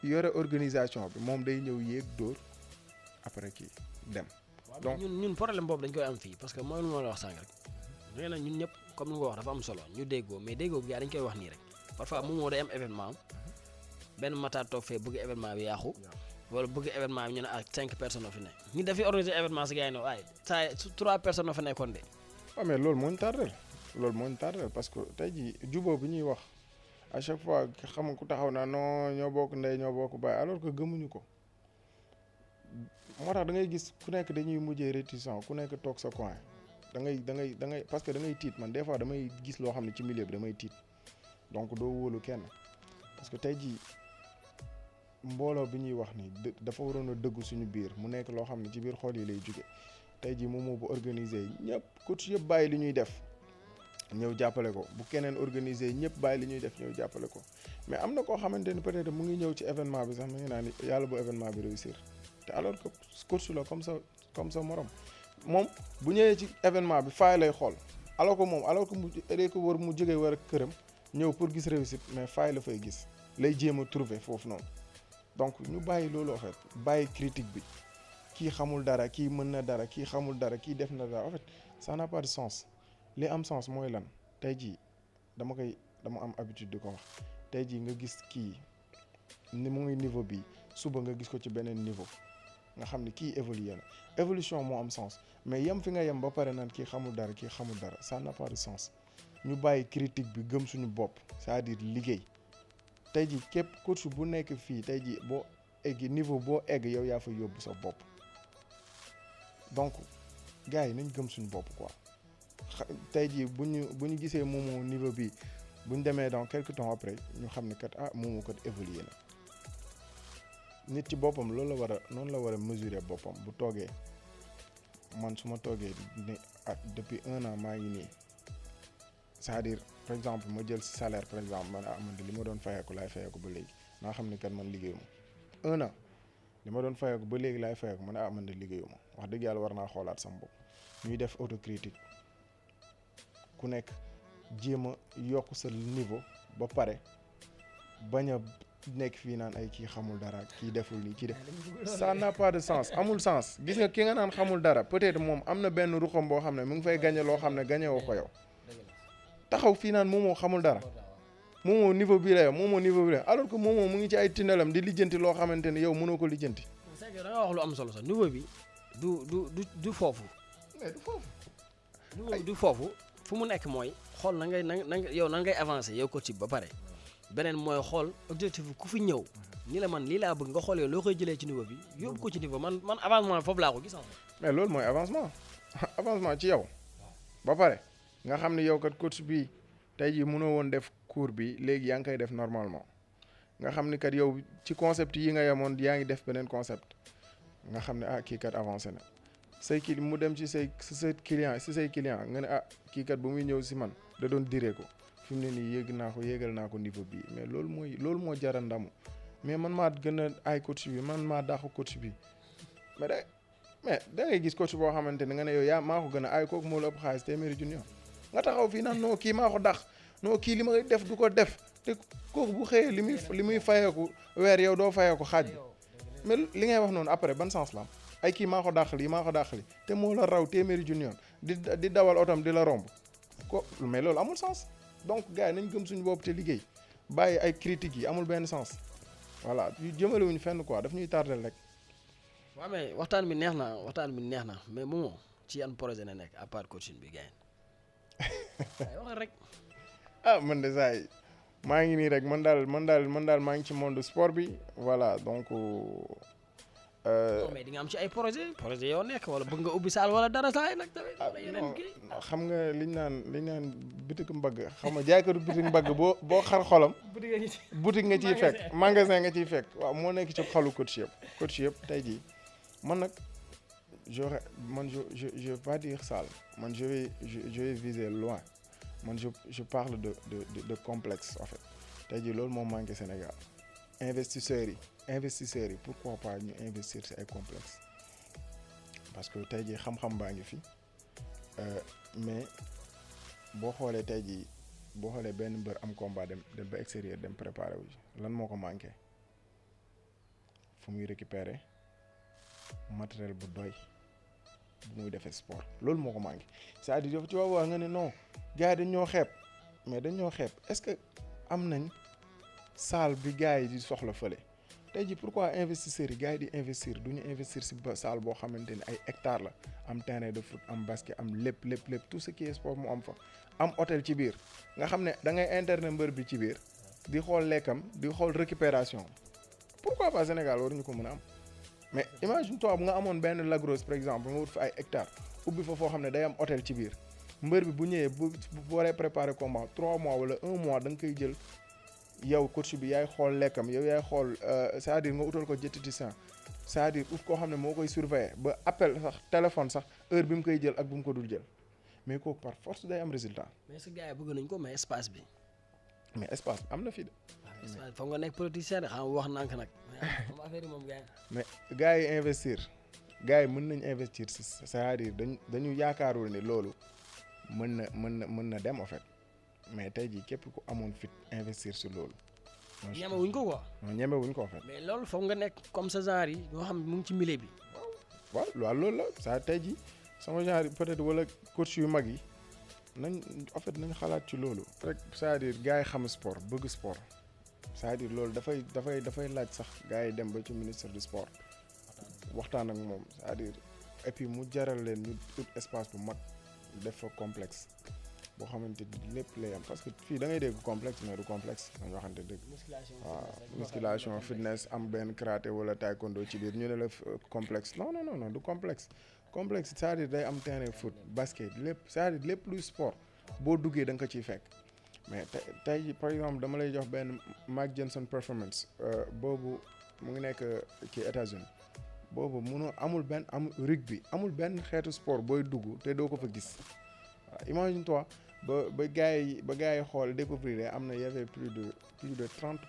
yore organisation bi moom day ñëw yéeg dóor après kii dem. donc ñun problème boobu dañ koy am fii parce que mooy lu ma la wax sànq rek nee na ñun ñëpp comme ni nga ko wax dafa am solo ñu déggoo mais déggoo bi gaa dañ koy wax nii rek parfois moom moo day am événement benn Matar toog fee bëgg événement bi yàqu wala bëgg événement bi ñu ne ak 5 personnes fi ne ñu dafay organiser événement si gars yi ne waaye saa 3 personnes fa nekkoon de. waaw mais loolu moo ñu tardel parce que tey jii jubóo bi ñuy wax à chaque fois xam nga ku taxaw naa non ñoo bokk ndey ñoo bokk baay alors que gëmuñu ko moo tax da ngay gis ku nekk dañuy mujjee réticent ku nekk toog sa coin da ngay parce que da ngay tiit man des fois damay gis loo xam ne ci milieu bi damay tiit donc doo wóolu kenn parce que tey jii mbooloo bi ñuy wax ni dafa waroon a dëggu suñu biir mu nekk loo xam ne ci biir xool yi lay jóge tey jii moom moo bu organiser ñëpp coach yëpp bàyyi li ñuy def ñëw jàppale ko bu keneen organiser ñëpp bàyyi li ñuy def ñëw jàppale ko mais am na koo xamante ni peut-être mu ngi ñëw ci événement bi sax mu ngi naan yàlla bu événement bi réussir te alors que coach la comme ça morom moom bu ñëwee ci événement bi faay lay xool alors que mu jógee war a këram ñëw pour gis réussite mais faay la fay gis lay jéem a trouver foofu noonu donc ñu bàyyi loolu en fait bàyyi critique bi kii xamul dara kii mën na dara kii xamul dara kii def na dara en fait ça n'a pas de sens li am sens mooy lan tey jii dama am habitude di ko wax tey jii nga gis kii ni mu ngi niveau bi suba nga gis ko ci beneen niveau nga xam ne kii évolué na évolution moo am sens mais yem fi nga yem ba pare naan kii xamul dara ça n'a pas de sens ñu bàyyi critique bi gëm suñu bopp c'est-à-dire liggéey tey jii képp coach bu nekk fii tey jii boo eggi niveau boo egg yow yaa fa yóbbu sa bopp donc gars yi nañ gëm suñu bopp quoi tey jii bu ñu gisee Momo niveau bi bu ñu demee dans quelque temps après ñu xam ne kat Momo kat évolué na nit ci boppam noonu la war a mesurer boppam bu toogee man su ma toogee ne depuis 1 an maa ngi nii c'est-à-dire par exemple ma jël si salaire par exemple man man de li ma doon fayeeku laay fayeeku ba léegi naa xam ne kat man liggéeyuma 1 an li ma doon fayeeku ba léegi laay fayeeku man man de liggéeyuma wax dëgg yàlla war naa xoolaat sama bopp ñuy def autocritique ku nekk jéem a yokk sa niveau ba pare bañ a nekk fii naan ay kii xamul dara kii deful nii kii def ça n'a pas de sens amul sens gis nga ki nga naan xamul dara peut-être moom am na benn ruxam boo xam ne mu ngi fay gagné loo xam ne gagné woo ko yow taxaw fii naan Momo xamul dara Momo niveau bii la yow Momo niveau bii la alors que Momo mu ngi ci ay tindalam di lijjanti loo xamante ne yow mënoo ko lijjanti. c'est que da nga wax lu am solo sax niveau bi du foofu. mais du foofu. niveau bi du foofu fu mu nekk mooy xool na ngay yow nan ngay avancer yow ko ci ba pare beneen mooy xool objectif ku fi ñëw ni la man lii laa bëgg nga xool yow loo koy jëlee ci niveau bi yóbbu ko ci niveau man avancement foofu laa ko gis. mais loolu mooy avancement avancement ci yow ba pare nga xam ne yow kat coach bi tey jii mënoo woon def cours bi léegi yaa ngi koy def normalement nga xam ni kat yow ci concept yi nga yemoon yaa ngi def beneen concept nga xam ne kii kat avancé na say kii mu dem ci say client nga ne kii kat ba muy ñëw si man da doon diree ko fi mu ne nii yéegal naa ko niveau bi mais loolu moo jara ndamu mais man maa gën a ay coach bi man maa dàq coach bi mais da ngay gis coach boo xamante ne nga ne yow maa ko gën a ay kooku moo la ëpp xaalis téeméeri junni nga taxaw fii naan non kii maa ko dàq non kii li ma def du ko def te kooku bu xëyee li muy fayeeku weer yow doo fayeeku xaaj bi mais li ngay wax noonu après ban sens la am ay kii maa ko dàq li te moo la raw téeméeri junni yoon di dawal otom di la romb mais loolu amul sens donc gars yi nañ gëm suñu bopp te liggéey bàyyi ay critiques yi amul benn sens voilà yu jëmalewuñu fenn quoi daf ñuy tardel rek. waaw mais waxtaan bi neex na mais Momo ci yan projet na nekk à part coaching bi gars yi wax rek. man de saa yi maa ngi nii rek man daal maa ngi ci monde sport bi voilà donc. non mais di nga am ci ay projet yoo nekk wala bëgg nga ubbi saal wala dara saa yi nag tamit. xam nga liñ naan bitik mbagg xam nga jaaykatu bitik mbagg boo xar xolam. boutique nga ciy fekk magasin nga ciy fekk waaw moo nekk ci xolu coach yëpp tey jii man nag je vais pas dire salle man je vais viser loin man je parle de complexe en fait tey jii loolu moo manqué Sénégal investisseurs yi pourquoi pas ñu investir ci ay complexe parce que tey jii xam-xam baa ngi fi mais boo xoolee tey jii benn mbër am combat dem ba extérieur dem préparer wu lan moo ko manqué fu muy récupérer matériel bu doy bu muy defee sport loolu moo ko manqué c'est-à-dire dafa ci wax nga ne non gars yi dañ ñoo xeeb mais dañ ñoo xeeb est-ce que am nañ salle bi gars yi di soxla fële tey jii pourquoi investisseurs yi gars yi di investir du ñu investir si salle boo xamante ni ay hectares la am terrain de foot am basket am lépp tout ce qui est sport mu am fa am hôtel ci biir nga xam ne da ngay internet mbër bi ci biir di xool lekkam di xool récupération pourquoi pas Sénégal waruñu ko mën a am mais imagine toi bu nga amoon benn Lagros par exemple nga wut fa ay hectares ubbi fa foo xam ne day am hôtel ci biir mbër bi bu ñëwee bu waree préparer combat 3 mois wala 1 mois da nga koy jël yow coach bi yaay xool lekkam yow yaay xool c'est-à-dire nga utal ko diététicien c'est-à-dire ut koo xam ne moo koy surveiller ba appel sax téléphone sax heure bi mu koy jël ak bu mu ko dul jël mais kooku par force day am résultat. mais sa gars yi bëgg nañ ko mais espace bi. mais espace am na fi de. waaw espace foog nga nekk politicien de xam wax nank nag. xam affaire yi moom gars yi. mais gars yi investir gars yi mën nañ investir c'est-à-dire dañu yaakaarul ne loolu mën na dem en fait mais tey jii képp ku amoon fit investir si loolu. ñemewuñ ko quoi. non ñemewuñ ko en fait. mais loolu foog nga nekk comme sa genre yi ñoo xam ne mu ngi ci milieu bi. waaw loolu la ça tey jii sama genre peut-être wala coach yu mag yi nañ en fait nañ xalaat ci loolu. rek c'est-à-dire gars yi xam sport bëgg sport c'est-à-dire loolu dafay laaj sax gars yi dem ba ci ministre du sport waxtaan ak moom c'est-à-dire et puis mu jaral leen ñu ut espace bu mag def fa complexe boo xamante ni lépp lay am parce que fii da ngay dégg complexe mais du complexe dañu waxante dëgg. waaw musculation fitness am benn karaté wala taekwondo ci biir ñu ne la complexe non du complexe. complexe c'est-à-dire day am terrain foot basket lépp c'est-à-dire lépp luy sport boo duggee da nga ko ciy fekk mais tey par exemple dama lay jox benn Mike Johnson performance boobu mu ngi nekk ci États-Unis boobu amul rugby amul benn xeetu sport booy dugg te doo ko fa gis voilà imagine toi ba gars yi xool découvrir am na y avait plus de 30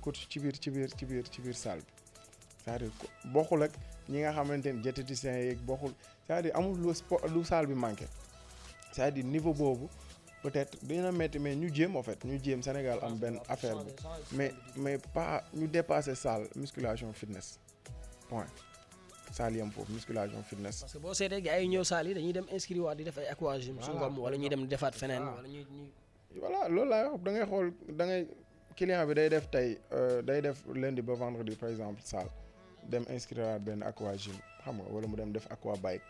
coachs ci biir salle bi c'est-à-dire bokkul ak ñi nga xamante ni diététiciens yeeg bokkul c'est-à-dire amul lu salle bi manqué c'est-à-dire niveau boobu peut-être dina métti mais ñu jéem en fait ñu jéem Sénégal am benn affaire bi mais pas ñu dépasser salle musculation fitness point salle yam foofu musculation fitness. parce que boo seetee gars yi ñëw salle yi dañuy dem inscrire waat di def ay aquagym su ngom wala ñuy dem defaat feneen wala ñuy voilà loolu laay wax da ngay xool client bi day def tey day def lundi ba vendredi par exemple salle dem inscrire benn aquagym xam nga wala mu dem def aquabike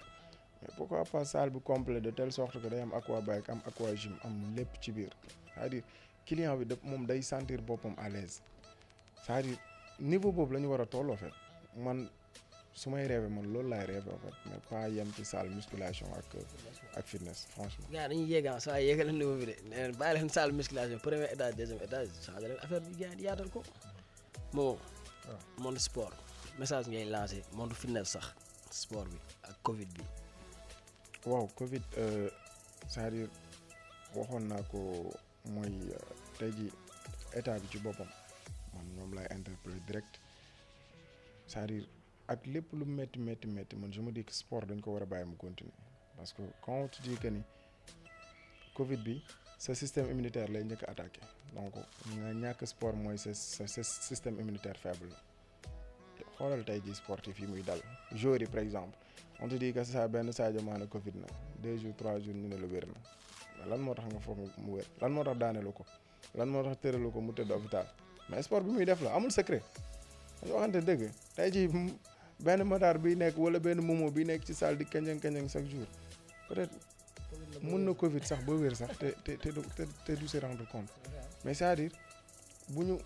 mais pourquoi pas salle bi complet de telle sorte que day am aquabike am aquagym am lépp ci biir c'est-à-dire client bi moom day sentir boppam à l'aise c'est-à-dire niveau boobu la ñu war a toll en fait man su may rêvé man loolu laay rêvé en fait mais pas yem ci salle musculation ak fitness franchement. gars dañuy yéegal saa yéegal niveau bi de nee nañ bàyyi leen salle musculation premier étage deuxième étage changé leen affaire bi gars yaatal ko moo monde sport message ngay lancé monde fitness sax sport bi ak Covid bi. waaw Covid c'est-à-dire waxoon naa ko mooy tey ji état bi ci boppam man ñoom lay interpeller direct c'est-à-dire ak lépp lu métti man je me dis que sport dañ ko war a bàyyi mu continuer parce que quand tu dis que ni Covid bi sa système immunitaire lay njëkk a attaqué donc nga ñàkk sport mooy sa système immunitaire faible la xoolal tey ji sportif yi muy dal joueurs yi par exemple on te dit que ça benn Sadio Mané Covid na 2 jours 3 jours ñu ne la wér na lan moo tax nga foog mu wér lan moo tax daaneelu ko lan moo tax tëralu ko mu tëdd hôpital mais sport bi muy def la amul secret dañu waxante dëgg tey ji benn Matar bi nekk wala benn Momo bi nekk ci salle di kañang chaque jour peut-être mun na Covid sax ba wér sax te du se rendre compte mais c'est-à-dire bu ñu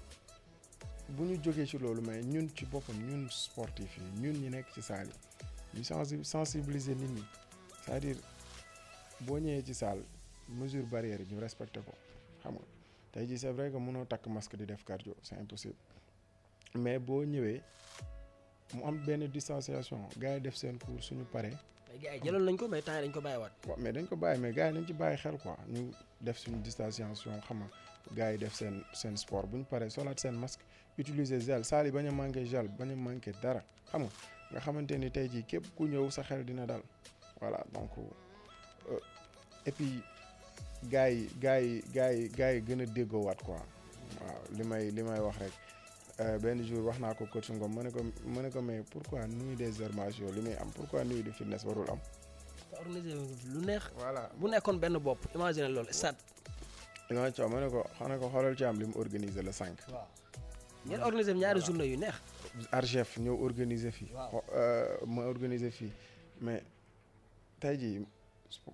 jógee ci loolu mais ñun ci boppam ñun sportif yi ñun ñi nekk ci salle yi ñu sensibiliser nit ñi c'est-à-dire boo ñëwee ci salle mesure barrière yi ñu respecté ko xam nga tey jii c'est vrai que mënoo takk masque di def cardio c'est impossible mais boo ñëwee mu am benn distanciation gars yi def seen cours suñu paree. mais gars yi jëloon nañ ko mais temps yi dañ ko bàyyiwaat. waaw mais dañ ko bàyyi mais gars yi nañ ci bàyyi xel quoi ñu def suñu distanciation xam nga gars yi def seen sport bu ñu paree solaat seen masque utiliser gel saal yi bañ a manqué gel bañ a manqué dara xam nga xamante ni tey jii képp ku ñëw sa xel dina dal voilà donc et puis gars yi gën a déggoowaat quoi waaw li may wax rek. benn jour wax naa ko coach Ngom ma ne ko mais pourquoi nuit des arts martiaux li muy am pourquoi nuit de fitness warul am. te organiser lu neex. voilà bu nekkoon benn bopp imagine loolu stade. ma ne ko xanaa ko xoolal ci am li mu organiser le 5. waaw ngeen organiser ñaari journée yu neex. Archef ñëw organiser fii. ma organiser fii mais tey jii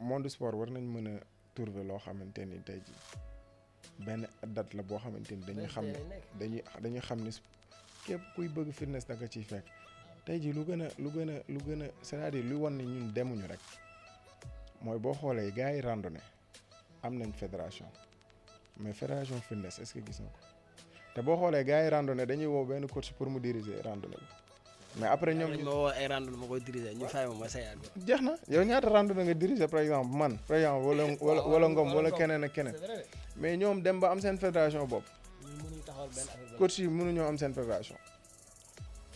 monde sport war nañ mën a trouver loo xamante ni tey jii. benn date la boo xamante ni dañuy xam ni képp kuy bëgg fitness da nga ciy fekk tey jii lu gën a c'est-à-dire lu wan ni ñun demuñu rek mooy boo xoolee gars yi randonnée am nañ fédération mais fédération fitness est-ce que gis nga ko te boo xoolee gars yi randonnée dañuy woo benn coach pour mu diriger randonnée bi mais après ñoom ma woo ay randonnée ma koy diriger ñu fay ma sayaat ko. jeex na yow ñaata randonnée nga diriger par exemple man par exemple wala Ngom wala keneen ak keneen. mais ñoom dem ba am seen fédération bopp coach yi mënuñoo am seen fédération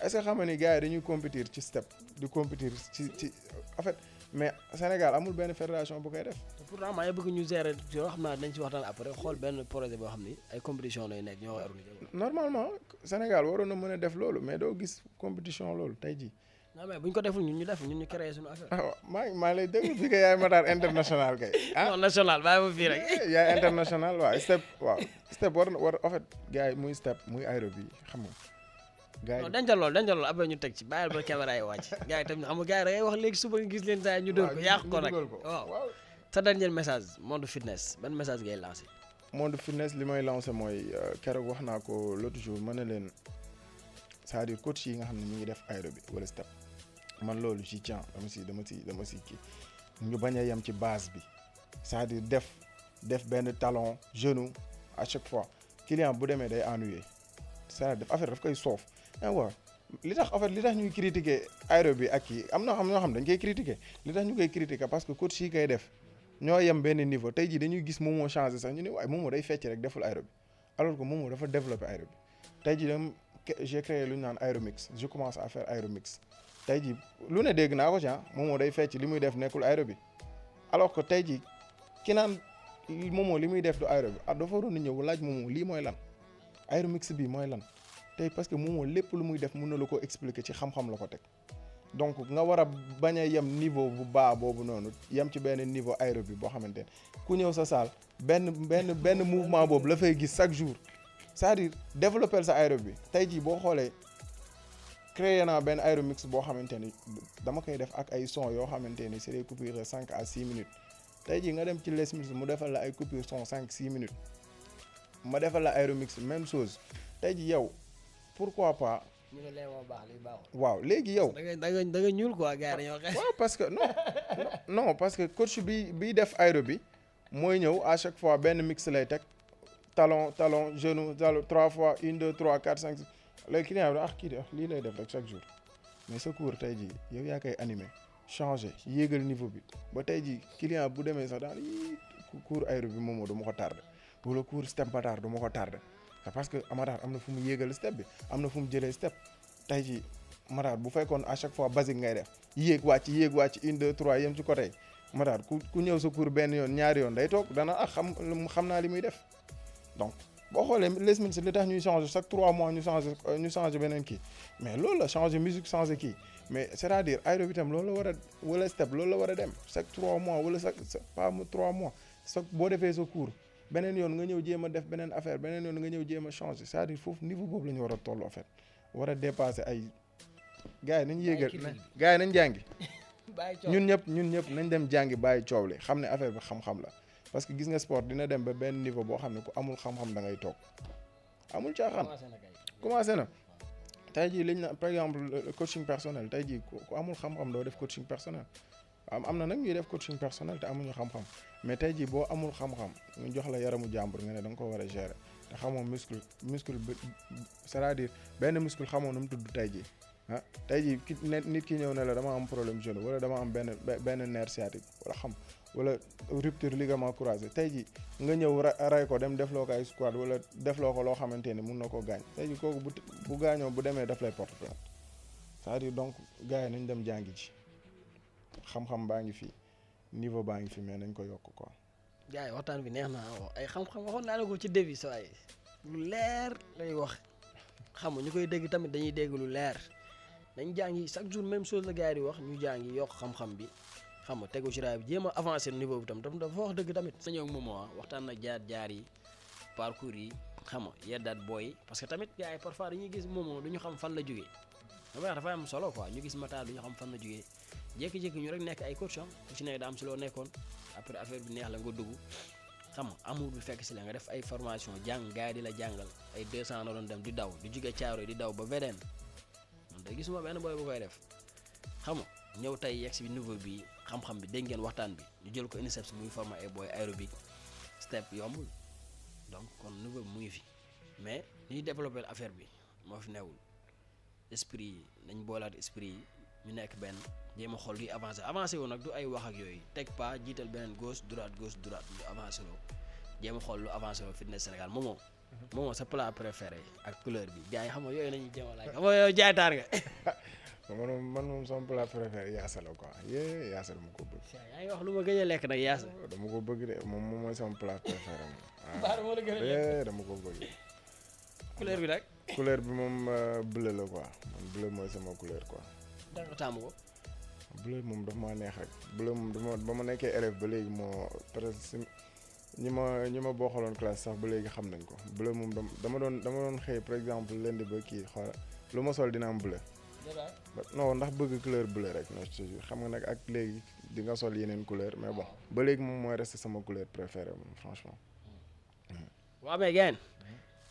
est-ce que xam nga ni gars yi dañuy compétir ci step di compétir ci en fait mais Sénégal amul benn fédération bu koy def. pourtant maa ngi bëgg ñu gérer yoo xam naa dañ ci waxtaan après xool benn projet boo xam ni ay compétition lay nekk ñoo organiser. normalement Sénégal waroon na mën a def loolu mais doo gis compétition loolu tey jii. non mais bu ñu ko deful ñun ñu def ñun ñu créé suñu affaire. ah maa lay déglu fi kay yaay Matar international kay. non national bàyyi ma fii rek. yaay international waaw step war en fait gars yi muy step muy aéro bi xam nga. gars yi non dencal loolu après ñu teg ci bàyyil ba caméra yi wàcc gars yi tamit xam nga gars yi da ngay wax léegi suba nga gis leen saa ñu dóor ko yàq ko nag waaw. sa dernier message monde fitness ban message ngay lancé. monde fitness li may lancé mooy keroog wax naa ko l'autre jour mën na leen c'est-à-dire coach yi nga xam ne ñu ngi def aéro bi wala step man loolu ci tiens dama si kii ñu bañ a yem ci base bi c'est-à-dire def benn talon genou à chaque fois client bu demee day ennuyé c'est-à-dire def affaire daf koy soof waaw li tax ñuy critiquer aéro bi ak kii am na ñoo xam dañ koy critiquer li tax ñu koy critiquer parce que coach yi koy def ñoo yem benn niveau tey jii dañuy gis Momo changé sax ñu ne waaye Momo day fecc rek deful aéro bi alors que Momo dafa développé aéro bi tey jii j'ai créé lu ñu naan aéromix je commence à faire aéromix tey jii lu ne dégg naa ko ci Momo day fecc li muy def nekkul aéro bi alors que tey jii ki naan Momo li muy def du aéro bi dafa waroon a ñëw laaj Momo lii mooy lan aéromix bi mooy lan tey parce que Momo lépp lu muy def mën na la ko expliquer ci xam-xam la ko teg donc nga war a bañ a yem niveau bu baax boobu noonu yem ci benn niveau aéro bi boo xamante ne ku ñëw sa salle benn mouvement boobu la fay gis chaque jour c'est-à-dire développer sa aéro bi tey jii boo xoolee créé naa benn aéromix boo xamante ni dama koy def ak ay son yoo xamante ni c'est des coupures de 5 à 6 minutes tey jii nga dem ci Les Mills mu defal la ay coupures son 5-6 minutes ma defal la aéromix même chose tey jii yow pourquoi pas. ñu ne lee moo baax li baaxul. waaw léegi yow. da nga ñuul quoi gars yi dañoo xeex. waaw parce que non parce que coach bi def aéro bi mooy ñëw à chaque fois benn mix lay teg talon genou talon 3 fois 1 2 3 4 5 léegi client bi kii de lii lay def rek chaque jour mais sa cours tey jii yow yaa koy animé changé yéegal niveau bi ba tey jii client bu demee sax daal cours aéro bi moom du ma ko tardé wala cours step Matar du ma ko tardé. parce que Matar am na fu mu yéegal step bi am na fu mu jëlee step tey jii Matar bu fekkoon à chaque fois basique ngay def yéeg wàcc 1 2 3 yem ci côté Matar ku ñëw sa cours benn yoon ñaari yoon day toog dana xam naa li muy def donc boo xoolee Les Mills li tax ñuy changer chaque 3 mois ñu changer beneen kii mais loolu la changer musique changer kii mais c'est-à-dire aéro bi tam loolu la war a wala step loolu la war a dem chaque 3 mois wala chaque pas 3 mois chaque boo defee sa cours. beneen yoon nga ñëw jéem a def beneen affaire beneen yoon nga ñëw jéem a changer c'est-à-dire foofu niveau boobu la ñu war a toll en fait war a dépasser ay gars yi nañ yéegal gars yi nañ jàngi ñun ñëpp nañ dem jàngi bàyyi coow li xam ne affaire bi xam-xam la parce que gis nga sport dina dem ba benn niveau boo xam ne ku amul xam-xam da ngay toog amul caaxaan commencé na tey jii liñ na par exemple coaching personnel tey jii ku amul xam-xam doo def coaching personnel am na nag ñuy def coaching personnel te amuñu xam-xam mais tey jii boo amul xam-xam ñu jox la yaramu jàmbur nga ne da nga ko war a gérer te xamoo muscle c'est-à-dire benn muscle xamoo nu mu tudd tey jii tey jii nit ki ñëw ne la dama am problème genou wala dama am benn nerf sciatique wala rupture ligament croisé tey jii nga ñëw ray ko dem defloo ko ay squat wala defloo ko loo xamante ni mun na ko gaañ tey jii kooku bu gaañoo bu demee daf lay porte plainte c'est-à-dire donc gars yi nañ dem jàngi ji xam-xam baa ngi fi niveau baa ngi fi mais nañ ko yokk quoi. gars yi waxtaan bi neex na ay xam-xam waxoon naa la ko ci début sa waay lu leer lay wax xam nga ñu koy dégg tamit dañuy dégg lu leer dañ jàngi chaque jour même chose la gars yi di wax ñu jàngi yokk xam-xam bi xam nga tegu ci raay bi jéem a avancer niveau bi tam dafa wax dëgg tamit. sa ñëw moom waxtaan na jaar yi parcours yi xam nga yeddaat booy parce que tamit gars yi parfois dañuy gis moom du ñu xam fan la jógee dafa am solo quoi ñu gis Matar du ñu xam fan la jógee. jékki-jékki ñu rek nekk ay coach ku ci nekk daa am si loo nekkoon après affaire bi neex la nga dugg xam nga amul bi fekk si la nga def ay formation jàng gars yi di la jàngal ay 200 na doon dem di daw di jóge caaro di daw ba VDN man day gisuma benn booy bu koy def xam nga ñëw tey yegg si niveau bi xam-xam bi dégg ngeen waxtaan bi ñu jël ko INSEP muy former ay booy aérobic step yombul donc kon niveau bi mu ngi fi mais ni ñuy développer affaire bi moo fi newul esprit yi nañ boolaat esprit yi ñu nekk benn jéem a xool luy avancé wu nag du ay wax ak yooyu teg pas jiital beneen gauche droite ñu avancé loo jéem a xool lu avancé loo fitness Sénégal moomoo sa plat préféré ak couleur bi gars yi xam nga yooyu nañuy jéem a laaj xam nga yow jaaytaar nga. man moom sama plat préféré yaasa la quoi yaasa dama ko bëgg. yaa ngi wax lu ma gëj a lekk nag yaasa. dama ko bëgg de moom mooy sama plat préféré moom. Mbaa dama la gën a lekk dama ko bëgg. couleur bi nag. couleur bi moom bleu la quoi man bleu mooy sama couleur quoi. da nga taamu ko. bleu moom daf maa neex rek bleu moom ba ma nekkee élève ba léegi moo presque ñi ma bokkaloon classe sax ba léegi xam nañ ko bleu moom dama doon xëy par exemple lundi ba kii xool lu ma sol dina am bleu. non ndax bëgg couleur bleu rek non xam nga nag ak léegi di nga sol yeneen couleur mais bon ba léegi moom mooy resté sama couleur préférée moom franchement. waaw mais gars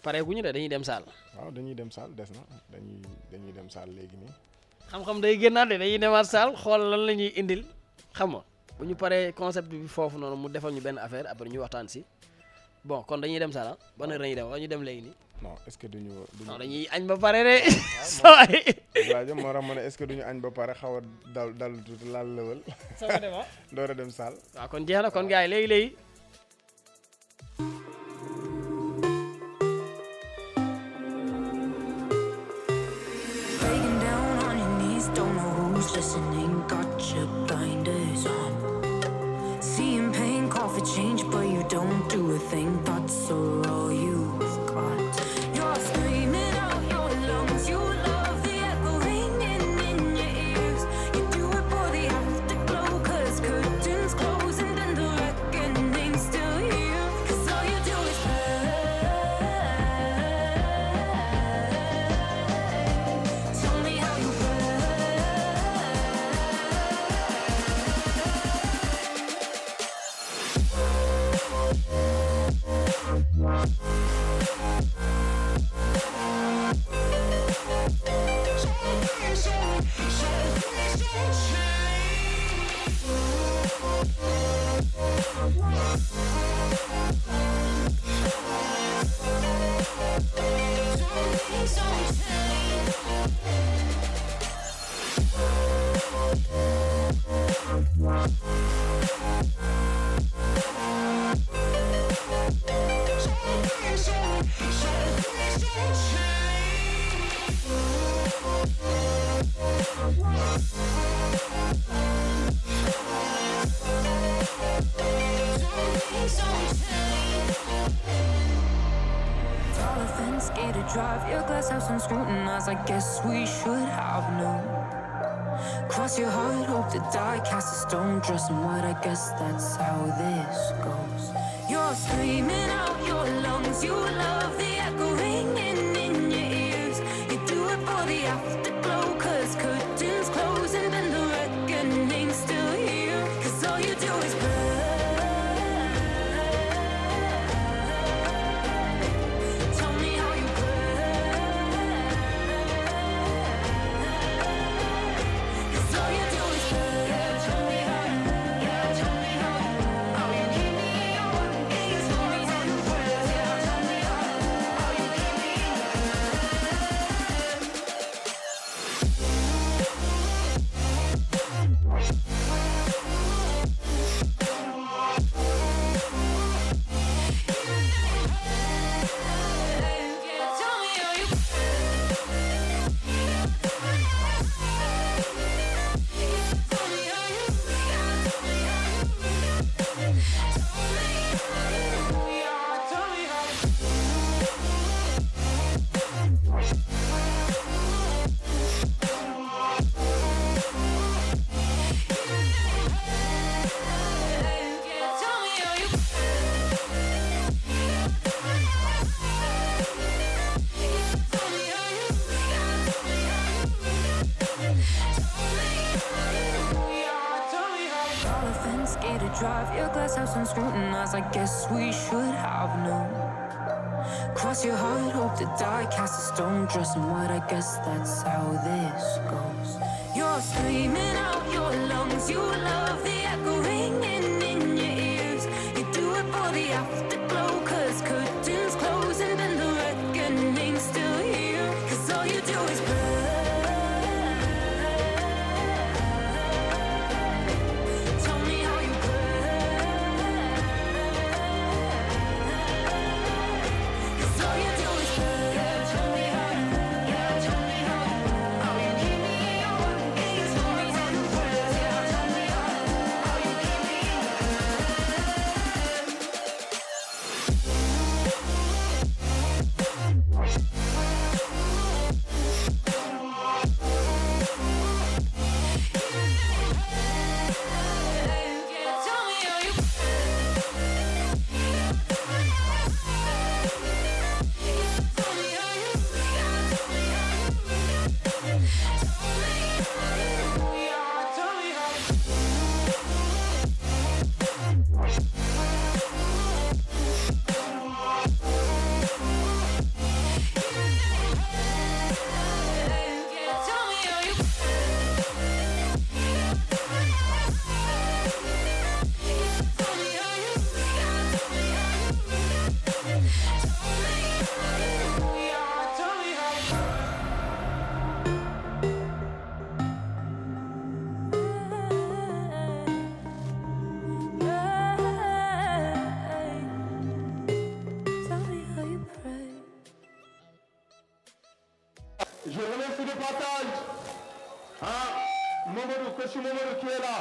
pare gu ñu de dañuy dem salle. waaw dañuy dem salle des na dañuy dem salle léegi nii. xam-xam day génnaat de dañuy demaat salle xool lan la ñuy indil xam nga bu ñu paree concept bi foofu noonu mu defal ñu benn affaire après ñu waxtaan si bon kon dañuy dem salle ban heure dañuy dem wala ñu dem léegi nii. non est-ce que duñu. non dañuy añ ba pare de. saa yi. waaw moo tax ma ne est-ce que duñu añ ba pare xaw a dal tuuti laal lëwal. soo ko dem door a dem salle. waaw kon jeex na kon gars yi léegi. Listening, got your blinders on. Seeing pain, call for change, but you don't do a thing. Thoughts are all you've got. You're screaming out your lungs. You love the echo ringing in your ears. You do it for the afterglow, 'cause curtains close and then the reckoning's still here. 'Cause all you do is pray. Tell me how you pray. Scared to drive your glass house and scrutinize. I guess we should have known. Cross your heart, hope to die, cast a stone, dress in white. I guess that's how this goes. You're screaming out your lungs. You love the echo ringing in your ears. You do it for the afterglow, 'cause curtains close and then the reckoning's still here. 'Cause all you do is pray. Drive your glass house and scrutinize. I guess we should have known. Cross your heart, hope to die, cast a stone, dress in white. I guess that's how this goes. You're screaming out your lungs. You love the echo ringing in your ears. You do it for the afterglow, 'cause curtains close and then the reckoning's still here. 'Cause all you do is pray. coach Mamadou qui est là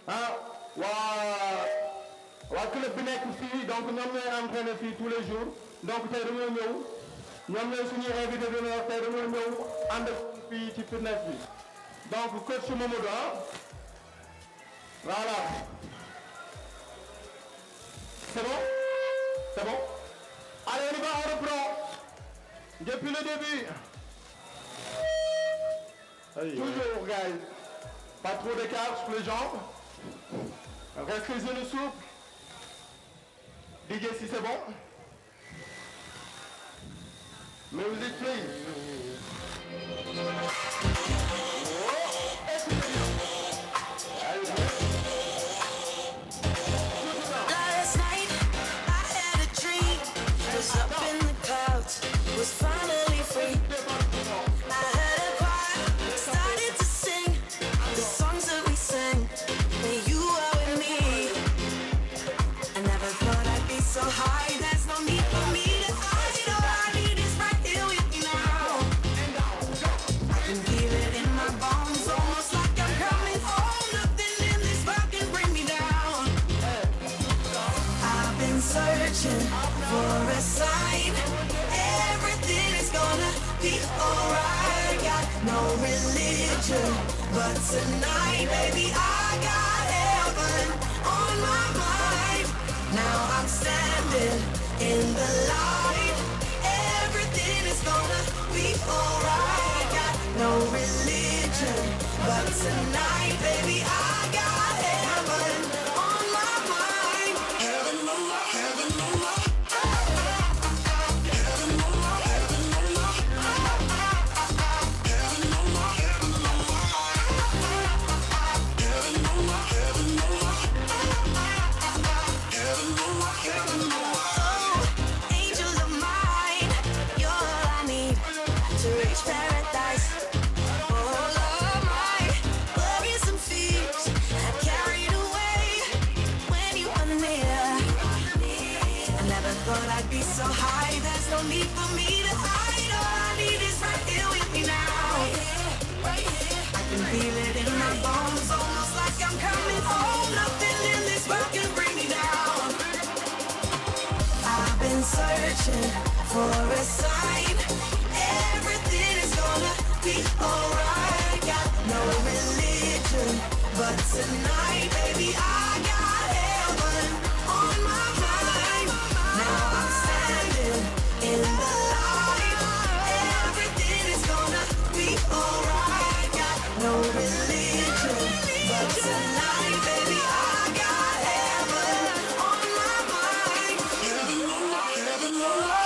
ah waa club bi nekk fii donc ñoom ñooy entraîné fii tous les jours donc tey dañoo ñëw ñoom ñooy suñuy invité d'honneur tey dañoo ñëw ànd fii ci fitness bi donc coach Mamadou voilà c'est bon allez on y va on reprend depuis le début toujours guys pas trop d'écart sur les jambes reste les genoux souples DJ si c'est bon music please Last night I had a dream. Was up in the clouds, was finally free. I heard a choir started to sing the songs that we sang when you were with me. I never thought I'd be so high. There's no need for me to hide. All I need is right here with me now. I can feel it in my bones, almost like I'm coming home. Nothing in this world can bring me down. I've been searching for a sign. Everything is gonna be alright. Got no religion, but tonight, baby, I got heaven on my mind. Now I'm standing in the light. Everything is gonna be alright. Got no religion, but tonight, baby, I got heaven on my mind. Heaven on my, heaven on my. Angel of mine, you're all I need to reach paradise. All of my worries and fears I carried away when you were near. I never thought I'd be so high. There's no need for me to hide. All I need is right here with me now. I can feel it in my bones, almost like I'm coming home. Nothing in this world can bring me down. I've been searching for a sign. Everything is gonna be alright. Got no religion, but tonight, baby, I got heaven on my mind. Now I'm standing in the light. Everything is gonna be alright. Got no religion, but tonight, baby, I got heaven on my mind. Heaven on my, heaven on my.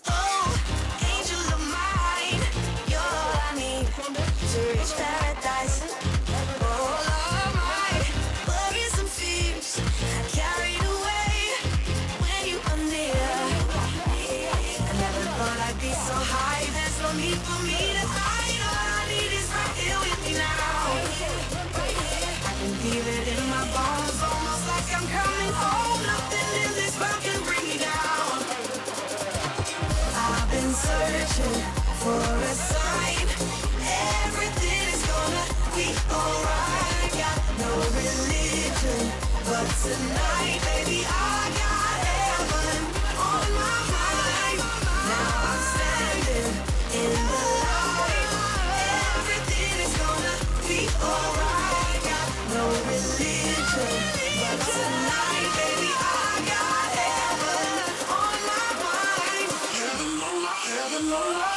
Oh, angel of mine, you're all I need to reach paradise. All of my worries and fears I carried away when you were near. I never thought I'd be so high. There's no need for me to hide. All I need is right here with me now. I can feel it in my bones, almost like I'm coming home. Nothing in this world can bring me down. I've been searching for a sign. Everything is gonna be alright. Got no religion, but tonight, baby, I got heaven on my mind. Now I'm standing in the light. Everything is gonna be alright. Got no religion, but tonight, baby, I got heaven on my mind. Heaven on my, heaven on my.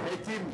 Hey team.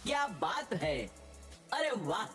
क्या बात है अरे वाह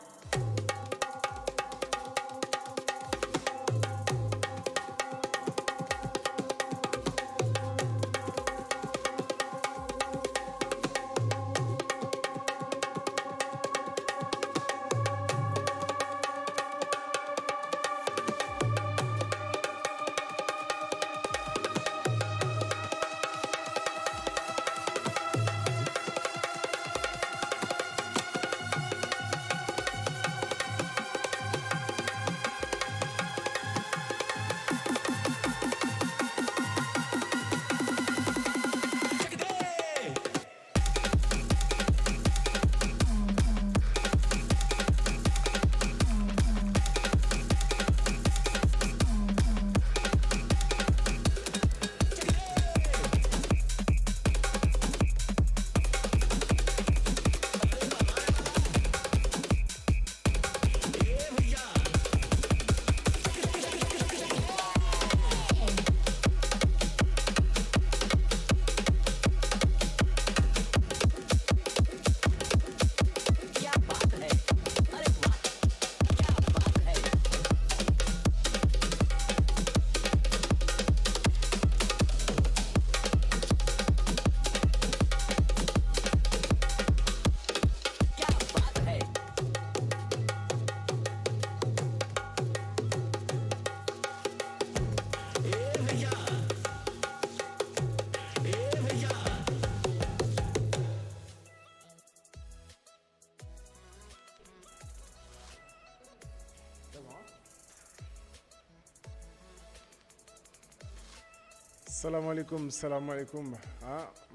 salaamaaleykum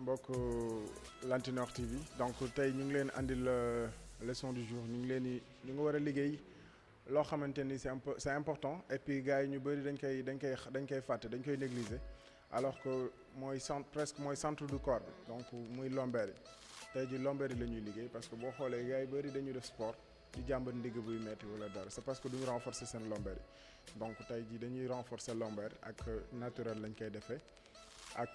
mbokk Lantinoor TV donc tey ñu ngi leen andil leçon du jour ñu ngi leen di ñu nga war a liggéey loo xamante ni c'est important et puis gars yi ñu bëri dañ koy fàtte dañ koy négliger alors que mooy presque mooy centre du corps bi donc muy lombaire yi tey ji lombaire yi la ñuy liggéey parce que boo xoolee gars yi bëri dañuy def sport di jàmbat ndigg buy metti wala dara c'est parce que duñu renforcer seen lombaire yi donc tey ji dañuy renforcer lombaire ak naturel lañ koy defee ak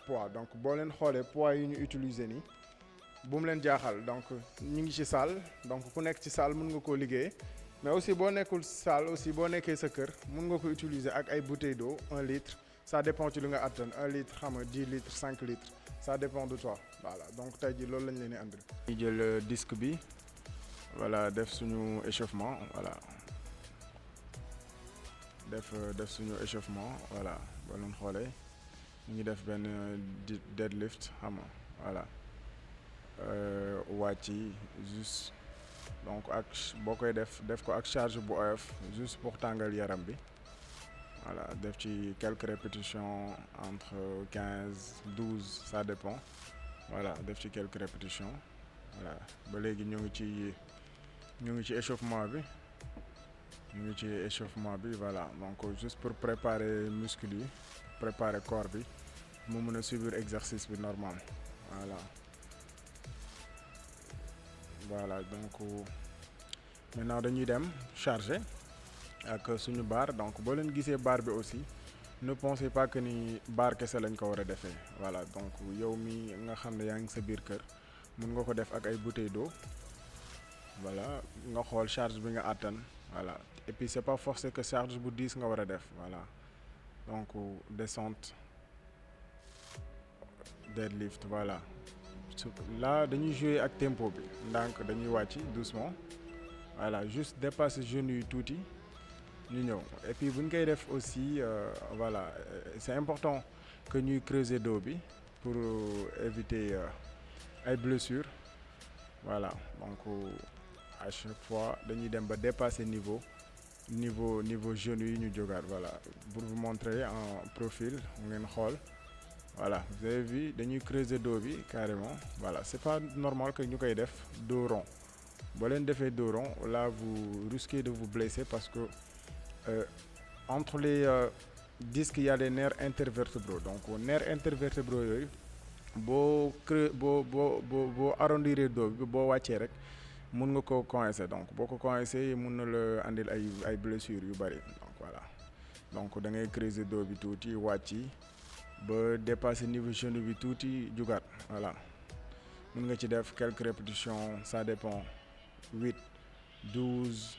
poids donc boo leen xoolee poids yi ñu utiliser nii bu mu leen jaaxal donc ñu ngi ci salle donc ku nekk ci salle mën nga koo liggéey mais aussi boo nekkul salle aussi boo nekkee sa kër mën nga ko utiliser ak ay bouteilles d'eau 1 litre ça dépend ci lu nga attan 1 litre xam nga 10 litres 5 litres ça dépend de toi voilà donc tey jii loolu lañ leen di andil. ñu jël disque bi voilà def suñu échauffement voilà def suñu échauffement voilà boo leen xoolee ñu ngi def benn deadlift xam nga voilà. wàcc yi juste donc ak boo koy def ko ak charge bu oyof juste pour tàngal yaram bi voilà def ci quelques répétitions entre 15 12 ça dépend voilà def ci quelques répétitions voilà ba léegi ñu ngi ci échauffement bi voilà donc juste pour préparer muscles yi préparer corps bi mu mën a subir exercice bi normal voilà donc maintenant dañuy dem charger ak suñu barre donc boo leen gisee barre bi aussi ne pensez pas que ni barre kese lañ ko war a defee voilà donc yow mi nga xam ne yaa ngi sa biir kër mun nga ko def ak ay bouteilles d'eau voilà nga xool charge bi nga àttan voilà et puis c'est pas forcé que charge bu 10 nga war a def voilà donc descente deadlift voilà là dañuy jouer ak tempo bi ndànk dañuy wàcc doucement voilà juste dépasser genoux yi tuuti ñu ñëw et puis bu ñu koy def aussi voilà c'est important que ñuy creuser dos bi pour éviter ay blessures voilà donc à chaque fois dañuy dem ba dépasser niveau genoux yi ñu jógaat voilà pour vous montrer en profil ngeen xool. Voilà vous avez vu dañuy creuser dos bi carrément voilà c'est pas normal que ñu koy def dos rond boo leen defee dos rond là vous risquez de vous blesser parce que entre les disques il y a les nerfs intervertébraux donc nerfs intervertébraux yooyu boo arrondir dos bi boo wàccee rek mun nga ko coincer donc boo ko coincer mun na la andil ay blessures yu bari donc voilà donc da ngay creuser dos bi tuuti wàcc ba dépasser niveau genou bi tuuti jugaat voilà mën nga ci def quelques répétitions ça dépend 8 12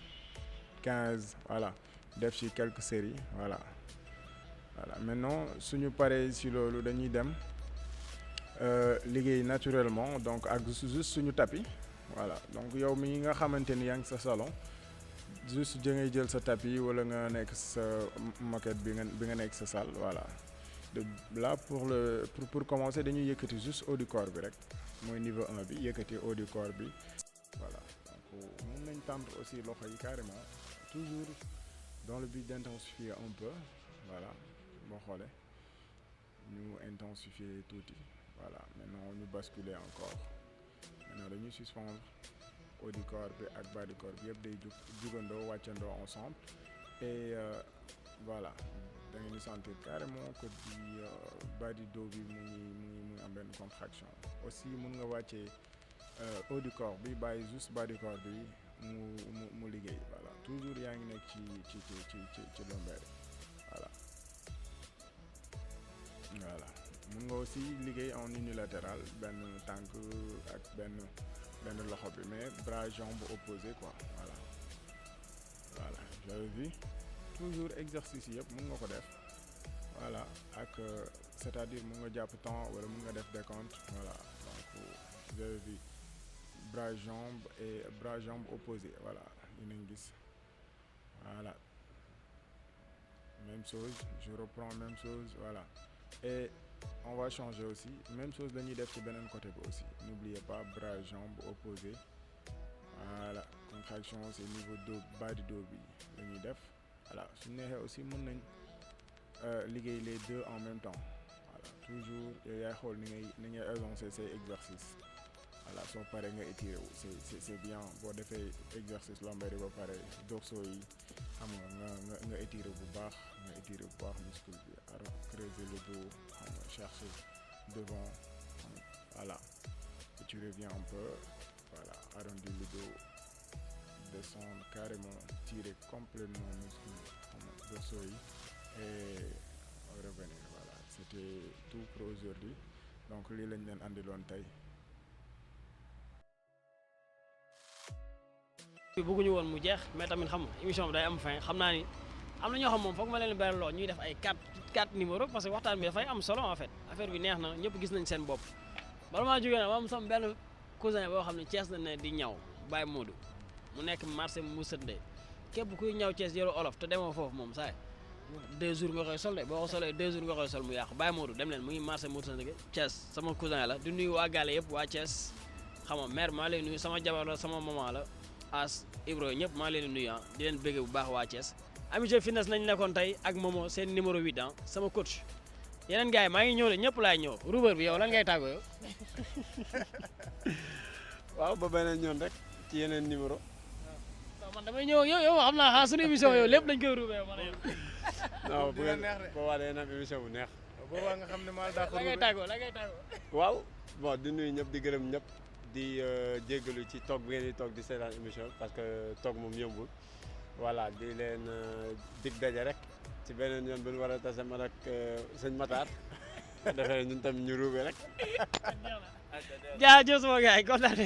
15 voilà def ci quelques séries voilà maintenant suñu paree ci loolu dañuy dem liggéey naturellement donc ak juste suñu tapis voilà donc yow mi nga xamante ni yaa ngi sa salon juste ngay jël sa tapis wala nga nekk sa moquette bi nga nekk sa salle voilà là pour commencer dañuy yëkkati juste haut du corps bi rek mooy niveau 1 bi yëkkati haut du corps bi voilà donc mën nañ tendre aussi loxo yi carrément toujours dans le but d'intensifier un peu voilà boo xoolee ñu intensifier tuuti voilà maintenant ñu basculer encore maintenant dañuy suspendre haut du corps bi ak bas du corps bi yëpp day jugandoo wàccandoo ensemble et voilà da ngeen di sentir carrément que di bas du dos bi mu ngi am benn contraction aussi mun nga wàccee haut du corps bi bàyyi juste bas du corps bi mu liggéey voilà toujours yaa ngi nekk ci lombaire voilà mun nga aussi liggéey en unilatéral benn tànk ak benn loxo bi mais bras jambe opposé quoi voilà j'avais vu toujours exercice yëpp mun nga ko def voilà ak c'est-à-dire mun nga jàpp temps wala mun nga def décompte voilà donc j'avais vu bras jambe opposé voilà dinañ gis voilà même chose je reprends même chose voilà et on va changer aussi même chose dañuy def ci beneen côté bi aussi n'oubliez pas bras jambe opposé voilà contraction c'est niveau dos bas du dos bi la ñuy def voilà su neexee aussi mën nañ liggéey les deux en même temps voilà toujours yow yaay xool ni ngay agencer ces exercices voilà soo paree nga étiré wu c'est bien boo defee exercice lombaire yi ba pare dorsaux yi xam nga étiré bu baax muscle bi creuser le dos xam nga chercher devant voilà et tu reviens un peu voilà arrondir le dos descendre carrément tirer complètement muscle xam nga dorsaux yi et revenir voilà c'était tout pour aujourd'hui donc lii lañ leen andiloon tey. bëgguñu woon mu jeex mais tamit xam nga émission bi day am fin xam naa ni am na ñoo xam moom foog ma leen beral loo ñuy def ay 4 numéro parce que waxtaan bi dafay am solo en fait affaire bi neex na ñëpp gis nañ seen bopp bala maa jógee nag ma am sama benn cousin boo xam ne Thiès na ne di ñaw Baye Modou mu nekk marché mu sënde képp kuy ñaw Thiès yoru olof te demoo foofu moom saay 2 jours nga koy sol de boo ko solee 2 jours nga koy sol mu yàqu Baye Modou dem leen mu ngi marché mu sënde Thiès sama cousin la di nuyu waa Gale yëpp waa Thiès xam nga mère maa lay nuyu sama jabar la sama maman la As Ibro ñëpp maa leen di nuyu di leen bëgg bu baax waa Thiès Amitié Fitness nañ nekkoon tey ak Momo seen numéro 8 sama coach yeneen gars yi maa ngi ñëw de ñëpp laay ñëw Roubar bi yow lan ngay tàggoo yow. waaw ba beneen ñoon rek ci yeneen numéro. waaw man damay ñëw ak yow xam naa xaa suñu émission yow lépp dañ koy Roubar man yow. non bu ngeen boobaa day am émission bu neex. boobaa nga xam ne maa daa ko la ngay tàggoo. waaw bon di nuyu ñëpp di gërëm ñëpp di jéggalu ci toog bi ngeen di toog di seetaan émission parce que toog moom yombul voilà di leen dig daje rek ci beneen yoon bu ñu war a tase man ak sëñ Matar defee ñun tam ñu ruube rek. jaajëf sama gars yi kontaan